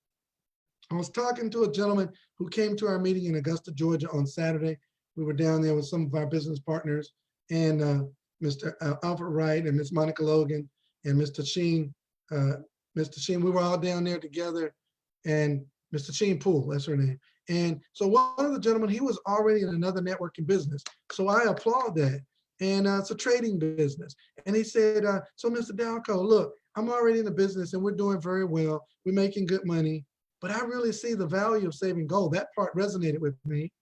I was talking to a gentleman who came to our meeting in Augusta, Georgia on Saturday. We were down there with some of our business partners, and Mr. Alfred Wright and Miss Monica Logan and Mr. Sheen. Mr. Sheen, we were all down there together, and Mr. Sheen Poole, that's her name. And so one of the gentlemen, he was already in another networking business. So I applaud that. And it's a trading business. And he said, so Mr. Dalco, look, I'm already in the business and we're doing very well. We're making good money, but I really see the value of saving gold. That part resonated with me.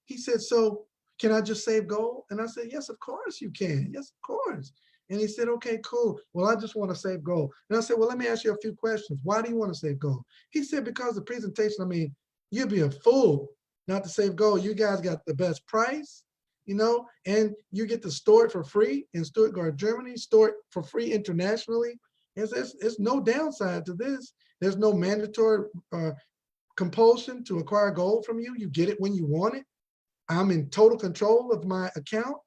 He said, so can I just save gold? And I said, yes, of course you can. Yes, of course. And he said, okay, cool. Well, I just want to save gold. And I said, well, let me ask you a few questions. Why do you want to save gold? He said, because the presentation, I mean, you'd be a fool not to save gold. You guys got the best price, you know, and you get to store it for free in Stuttgart, Germany, store it for free internationally. It's no downside to this. There's no mandatory compulsion to acquire gold from you. You get it when you want it. I'm in total control of my account.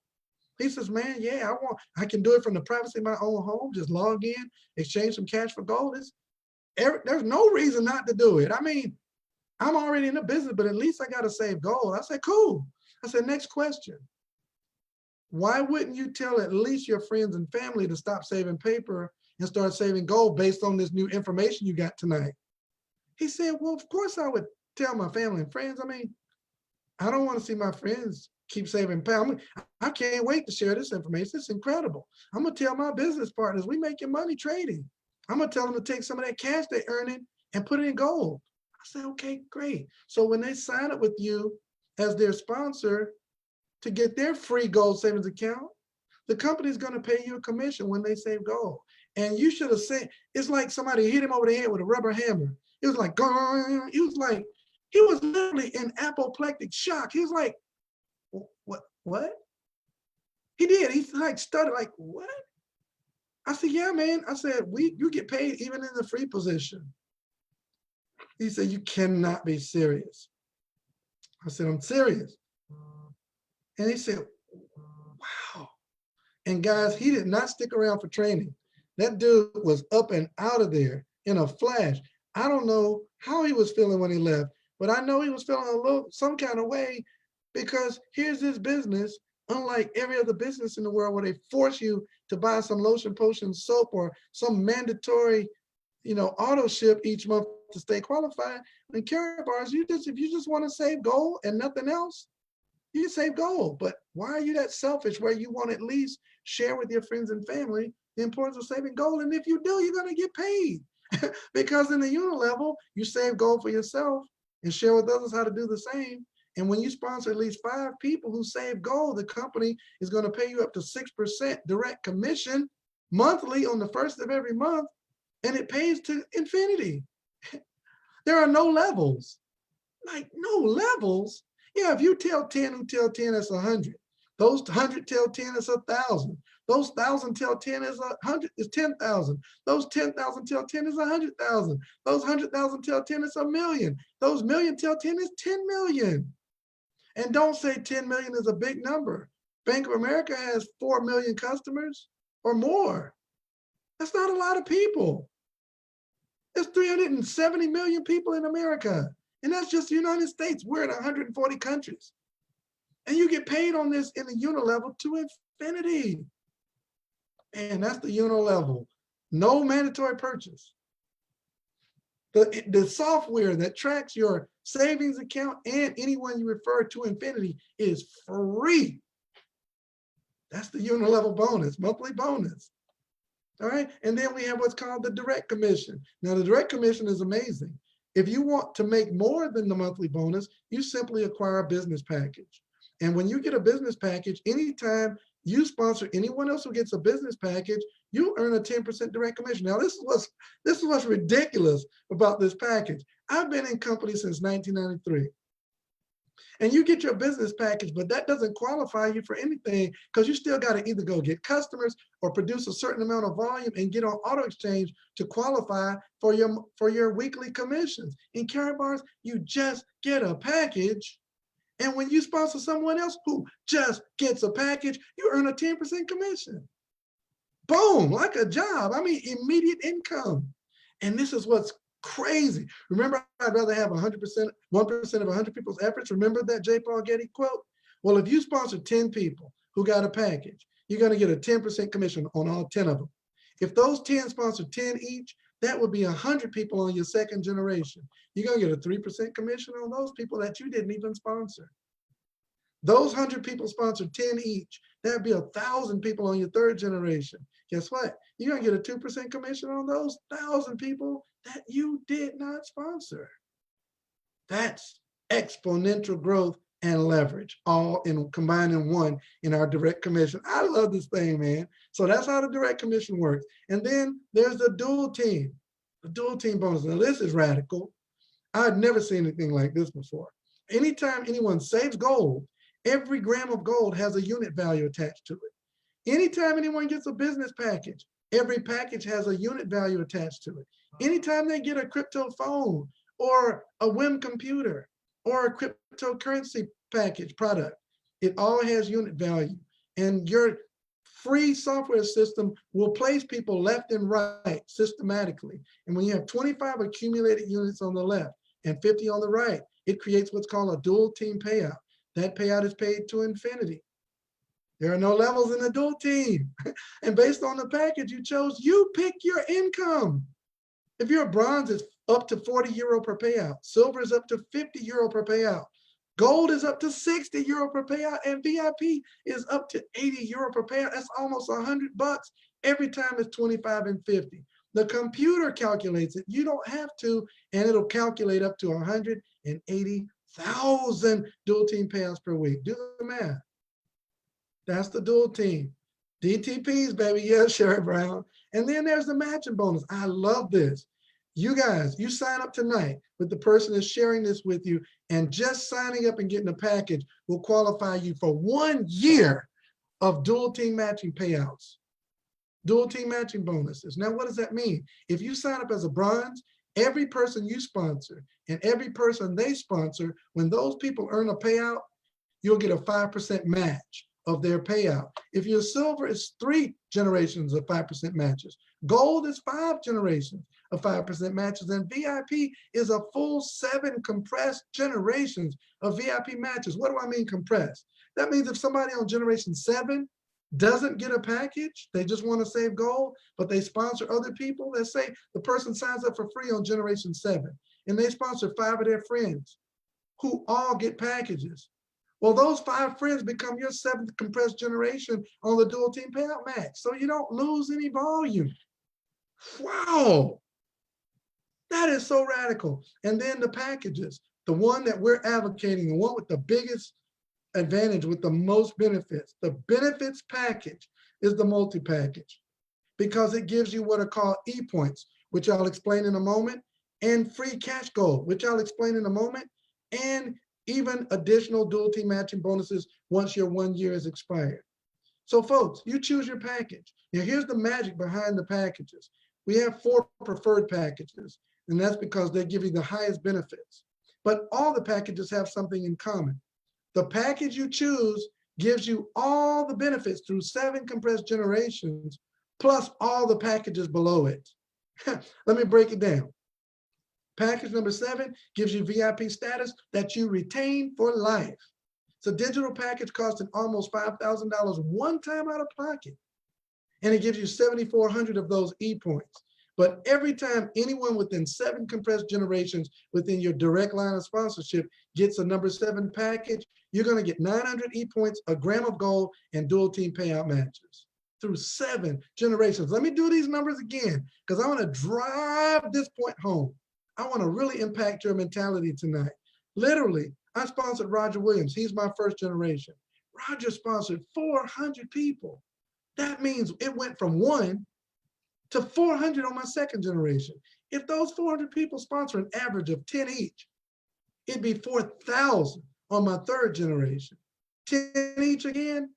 He says, man, yeah, I can do it from the privacy of my own home. Just log in, exchange some cash for gold. There's no reason not to do it. I mean, I'm already in the business, but at least I got to save gold. I said, cool. I said, next question. Why wouldn't you tell at least your friends and family to stop saving paper and start saving gold based on this new information you got tonight? He said, well, of course I would tell my family and friends. I mean, I don't want to see my friends keep saving paper. I mean, I can't wait to share this information. It's incredible. I'm going to tell my business partners, we making money trading. I'm going to tell them to take some of that cash they're earning and put it in gold. I say, okay, great. So when they sign up with you as their sponsor to get their free gold savings account, the company's going to pay you a commission when they save gold. And you should have said, it's like somebody hit him over the head with a rubber hammer. It was like, he was literally in apoplectic shock. He was like, what? He did. He like stuttered, like, what? I said, yeah, man. I said, you get paid even in the free position. He said, you cannot be serious. I said, I'm serious. And he said, wow. And guys, he did not stick around for training. That dude was up and out of there in a flash. I don't know how he was feeling when he left, but I know he was feeling some kind of way, because here's this business, unlike every other business in the world where they force you to buy some lotion, potion, soap, or some mandatory, auto ship each month to stay qualified. In Karatbars, if you just want to save gold and nothing else, you save gold. But why are you that selfish where you want to at least share with your friends and family the importance of saving gold? And if you do, you're going to get paid. Because in the unilevel, you save gold for yourself and share with others how to do the same. And when you sponsor at least 5 people who save gold, the company is going to pay you up to 6% direct commission monthly on the first of every month. And it pays to infinity. There are no levels. Like, no levels? Yeah, if you tell 10 who tell 10, that's 100. Those 100 tell 10, it's 1,000. Those 1,000 tell 10 is 100, is 10,000. Those 10,000 tell 10 is 100,000. Those 100,000 tell 10 is 1,000,000. Those million tell 10 is 10 million. And don't say 10 million is a big number. Bank of America has 4 million customers or more. That's not a lot of people. There's 370 million people in America. And that's just the United States. We're in 140 countries. And you get paid on this in the unilevel to infinity. And that's the unilevel. No mandatory purchase. The software that tracks your savings account and anyone you refer to infinity is free. That's the unilevel bonus, monthly bonus. All right. And then we have what's called the direct commission. Now, the direct commission is amazing. If you want to make more than the monthly bonus, you simply acquire a business package. And when you get a business package, anytime you sponsor anyone else who gets a business package, you earn a 10% direct commission. Now, this is what's ridiculous about this package. I've been in companies since 1993. And you get your business package, but that doesn't qualify you for anything because you still got to either go get customers or produce a certain amount of volume and get on auto exchange to qualify for your weekly commissions. In Karatbars, you just get a package. And when you sponsor someone else who just gets a package, you earn a 10% commission. Boom, like a job. I mean, immediate income. And this is what's crazy. Remember, I'd rather have 100%, 1% of 100 people's efforts. Remember that J. Paul Getty quote? Well, if you sponsor 10 people who got a package, you're going to get a 10% commission on all 10 of them. If those 10 sponsor 10 each, that would be 100 people on your second generation. You're going to get a 3% commission on those people that you didn't even sponsor. Those 100 people sponsor 10 each. That'd be 1,000 people on your third generation. Guess what? You're going to get a 2% commission on those 1,000 people that you did not sponsor. That's exponential growth and leverage, all combined in one in our direct commission. I love this thing, man. So that's how the direct commission works. And then there's the dual team bonus. Now this is radical. I'd never seen anything like this before. Anytime anyone saves gold, every gram of gold has a unit value attached to it. Anytime anyone gets a business package, every package has a unit value attached to it. Anytime they get a crypto phone or a WIM computer or a cryptocurrency package product, it all has unit value. And your free software system will place people left and right systematically. And when you have 25 accumulated units on the left and 50 on the right, it creates what's called a dual team payout. That payout is paid to infinity. There are no levels in the dual team. And based on the package you chose, you pick your income. If you're a bronze, it's up to 40 euro per payout. Silver is up to 50 euro per payout. Gold is up to 60 euro per payout. And VIP is up to 80 euro per payout. That's almost $100 every time it's 25 and 50. The computer calculates it. You don't have to, and it'll calculate up to 180,000 dual team payouts per week. Do the math. That's the dual team. DTPs, baby. Yes, Sherry Brown. And then there's the matching bonus. I love this. You guys, you sign up tonight with the person that's sharing this with you, and just signing up and getting a package will qualify you for 1 year of dual team matching payouts, dual team matching bonuses. Now, what does that mean? If you sign up as a bronze, every person you sponsor and every person they sponsor, when those people earn a payout, you'll get a 5% match of their payout. If you're silver, it's 3 generations of 5% matches. Gold is 5 generations of 5% matches, and VIP is a full 7 compressed generations of VIP matches. What do I mean compressed? That means if somebody on generation 7 doesn't get a package, they just want to save gold, but they sponsor other people. Let's say the person signs up for free on generation 7, and they sponsor 5 of their friends who all get packages. Well, those 5 friends become your 7th compressed generation on the dual team payout match. So you don't lose any volume. Wow. That is so radical. And then the packages, the one that we're advocating, the one with the biggest advantage, with the most benefits, the benefits package is the multi-package, because it gives you what are called E-points, which I'll explain in a moment, and free cash gold, which I'll explain in a moment, and even additional dual team matching bonuses once your 1 year is expired. So folks, you choose your package. Now here's the magic behind the packages. We have 4 preferred packages, and that's because they give you the highest benefits. But all the packages have something in common. The package you choose gives you all the benefits through 7 compressed generations, plus all the packages below it. Let me break it down. Package number 7 gives you VIP status that you retain for life. It's a digital package costing almost $5,000 one time out of pocket. And it gives you 7,400 of those E-points. But every time anyone within 7 compressed generations within your direct line of sponsorship gets a number 7 package, you're going to get 900 E-points, a gram of gold, and dual team payout matches through 7 generations. Let me do these numbers again, because I want to drive this point home. I want to really impact your mentality tonight. Literally, I sponsored Roger Williams. He's my first generation. Roger sponsored 400 people. That means it went from 1 to 400 on my second generation. If those 400 people sponsor an average of 10 each, it'd be 4,000 on my third generation. 10 each again,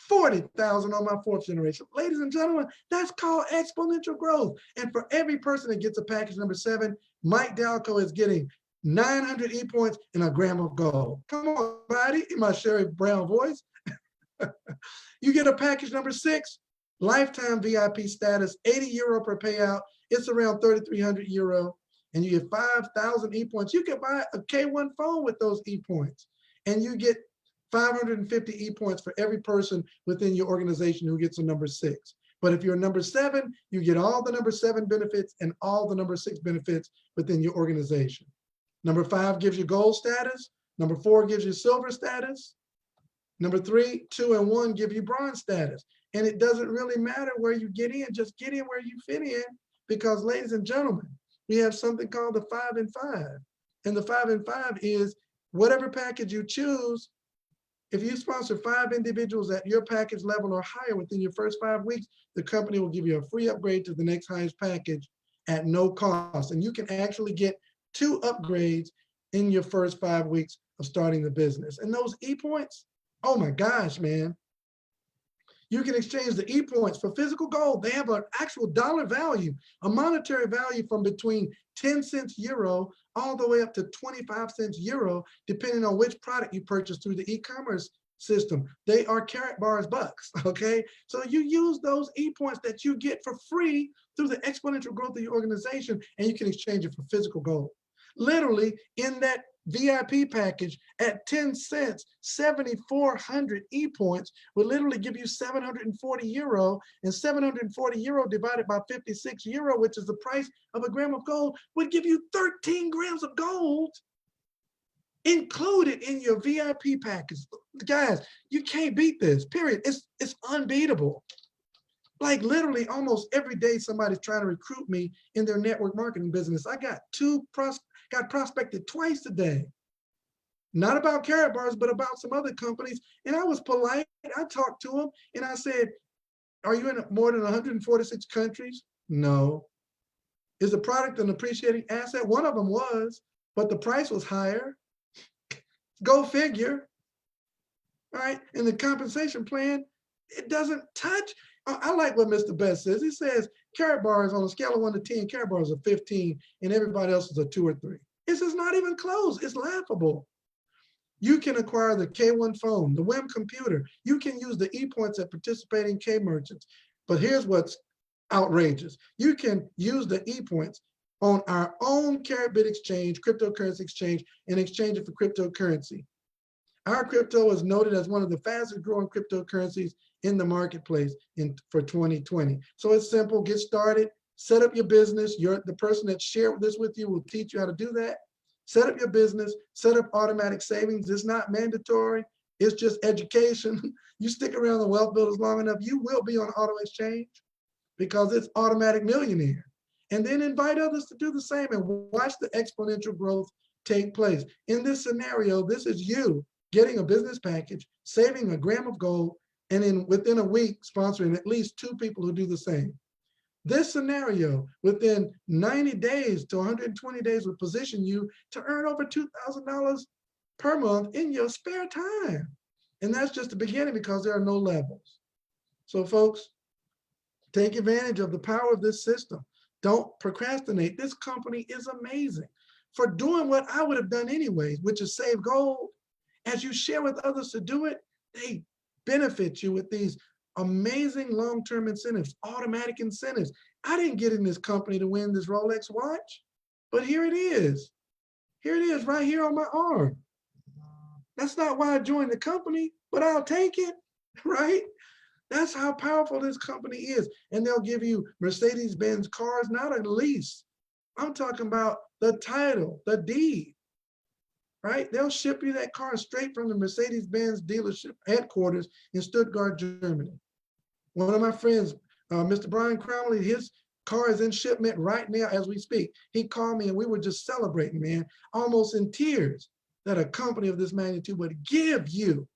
40,000 on my fourth generation. Ladies and gentlemen, that's called exponential growth. And for every person that gets a package number 7, Mike Dalco is getting 900 e-points and a gram of gold. Come on, buddy, in my Sherry Brown voice. You get a package number 6, lifetime VIP status, 80 euro per payout. It's around 3,300 euro. And you get 5,000 e-points. You can buy a K1 phone with those e-points. And you get 550 e-points for every person within your organization who gets a number 6. But if you're number 7, you get all the number 7 benefits and all the number 6 benefits within your organization. Number 5 gives you gold status. Number 4 gives you silver status. Number 3, 2, and 1 give you bronze status. And it doesn't really matter where you get in, just get in where you fit in, because ladies and gentlemen, we have something called the 5 and 5. And the 5 and 5 is whatever package you choose. If you sponsor 5 individuals at your package level or higher within your first 5 weeks, the company will give you a free upgrade to the next highest package at no cost. And you can actually get 2 upgrades in your first 5 weeks of starting the business. And those e-points, oh my gosh, man. You can exchange the e-points for physical gold. They have an actual dollar value, a monetary value from between 10 cents euro all the way up to 25 cents euro, depending on which product you purchase through the e-commerce system. They are Karatbars bucks, okay? So you use those e-points that you get for free through the exponential growth of your organization, and you can exchange it for physical gold. Literally, in that VIP package at 10 cents, 7,400 e-points will literally give you 740 euro, and 740 euro divided by 56 euro, which is the price of a gram of gold, would give you 13 grams of gold included in your VIP package. Guys, you can't beat this, period. It's unbeatable. Like literally almost every day somebody's trying to recruit me in their network marketing business. I got prospected twice a day. Not about Karatbars, but about some other companies. And I was polite. I talked to them and I said, are you in more than 146 countries? No. Is the product an appreciating asset? One of them was, but the price was higher. Go figure. All right. And the compensation plan, it doesn't touch. I like what Mr. Best says. He says Karatbars on a scale of 1 to 10, Karatbars are 15 and everybody else is a 2 or 3. It's just not even close. It's laughable. You can acquire the K1 phone, the WIM computer. You can use the e-points at participating K merchants. But here's what's outrageous. You can use the e-points on our own Karatbit exchange, cryptocurrency exchange, and exchange it for cryptocurrency. Our crypto is noted as one of the fastest growing cryptocurrencies in the marketplace for 2020. So it's simple, get started, set up your business. The person that shared this with you will teach you how to do that. Set up your business, set up automatic savings. It's not mandatory, it's just education. You stick around the Wealthbuilders long enough, you will be on auto exchange because it's automatic millionaire. And then invite others to do the same and watch the exponential growth take place. In this scenario, this is you getting a business package, saving a gram of gold, and within a week, sponsoring at least 2 people who do the same. This scenario, within 90 days to 120 days, will position you to earn over $2,000 per month in your spare time. And that's just the beginning because there are no levels. So folks, take advantage of the power of this system. Don't procrastinate. This company is amazing for doing what I would have done anyways, which is save gold. As you share with others to do it, they benefit you with these amazing long-term incentives, automatic incentives. I didn't get in this company to win this Rolex watch, but here it is. Here it is right here on my arm. That's not why I joined the company, but I'll take it, right? That's how powerful this company is. And they'll give you Mercedes-Benz cars, not a lease. I'm talking about the title, the deed, right? They'll ship you that car straight from the Mercedes-Benz dealership headquarters in Stuttgart, Germany. One of my friends, Mr. Brian Cromley, his car is in shipment right now as we speak. He called me and we were just celebrating, man, almost in tears that a company of this magnitude would give you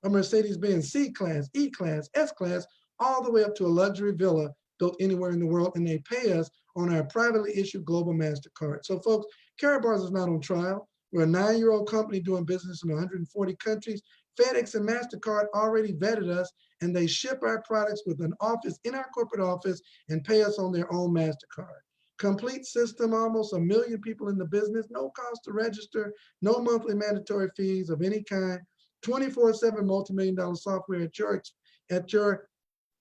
a Mercedes-Benz C-Class, E-Class, S-Class, all the way up to a luxury villa built anywhere in the world, and they pay us on our privately issued global MasterCard. So folks, Karatbars is not on trial. We're a 9-year-old company doing business in 140 countries. FedEx and MasterCard already vetted us, and they ship our products with an office in our corporate office and pay us on their own MasterCard. Complete system, almost 1 million people in the business, no cost to register, no monthly mandatory fees of any kind, 24/7 multi-million-dollar software at your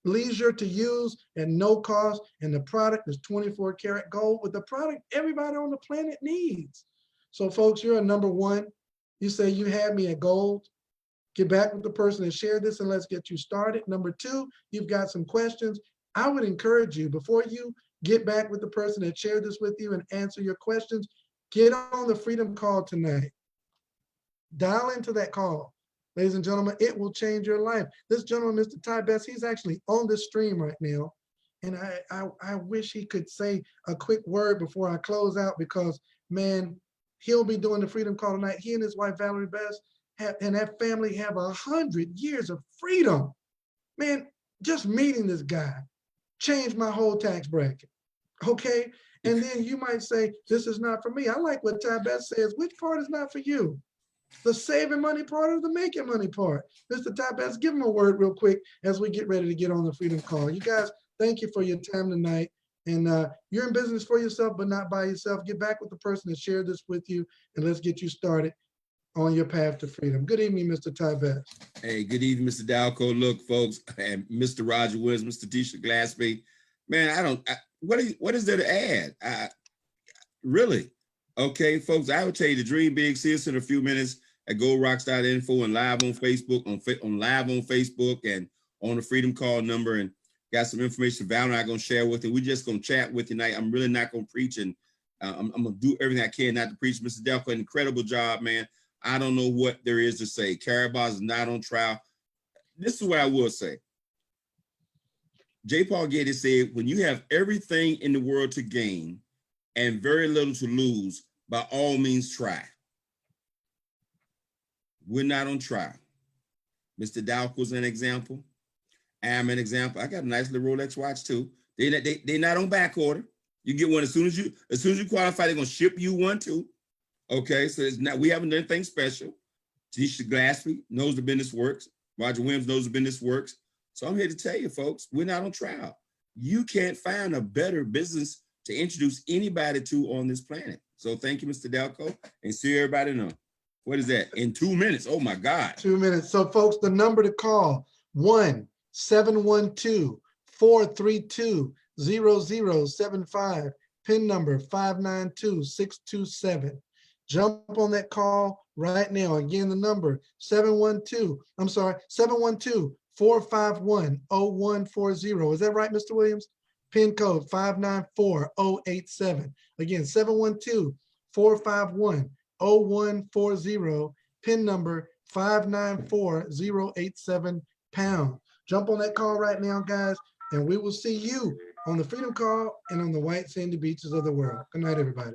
leisure to use at no cost, and the product is 24 karat gold with the product everybody on the planet needs. So folks, you're a number one. You say you had me at gold. Get back with the person and share this, and let's get you started. Number two, you've got some questions. I would encourage you, before you get back with the person that shared this with you and answer your questions, get on the Freedom Call tonight. Dial into that call. Ladies and gentlemen, it will change your life. This gentleman, Mr. Ty Best, he's actually on this stream right now. And I wish he could say a quick word before I close out, because, man, he'll be doing the Freedom Call tonight. He and his wife, Valerie Best, and that family have 100 years of freedom. Man, just meeting this guy changed my whole tax bracket, okay? And then you might say, this is not for me. I like what Ty Best says. Which part is not for you? The saving money part or the making money part? Mr. Ty Best, give him a word real quick as we get ready to get on the Freedom Call. You guys, thank you for your time tonight. And you're in business for yourself, but not by yourself. Get back with the person that shared this with you, and let's get you started on your path to freedom. Good evening, Mr. Ty Best. Hey, good evening, Mr. Dalco. Look, folks, and Mr. Roger Williams, Mr. Tisha Glaspie. Man, what is there to add? Really? Okay, folks, I would tell you to dream big. See us in a few minutes at goldrocks.info and live on Facebook, on live on Facebook and on the Freedom Call number. And got some information Val and I going to share with you. We're just going to chat with you tonight. I'm really not going to preach, and I'm going to do everything I can not to preach. Mr. Dalco, an incredible job, man. I don't know what there is to say. Karatbars is not on trial. This is what I will say. J. Paul Getty said, when you have everything in the world to gain and very little to lose, by all means try. We're not on trial. Mr. Dalco's an example. I'm an example. I got a nice little Rolex watch too. They're not on back order. You get one as soon as you qualify, they're gonna ship you one too. Okay, so it's not, we haven't done anything special. Tisha Glaspie knows the business works. Roger Williams knows the business works. So I'm here to tell you, folks, we're not on trial. You can't find a better business to introduce anybody to on this planet. So thank you, Mr. Dalco, and see everybody know. What is that? In 2 minutes. Oh my God. 2 minutes. So folks, the number to call, 1-712-432-0075, PIN number 592627. Jump on that call right now. Again, the number 712-451-0140. Is that right, Mr. Williams? PIN code 594087. Again, 712-451-0140. PIN number 594087 pound. Jump on that call right now, guys, and we will see you on the Freedom Call and on the white sandy beaches of the world. Good night, everybody.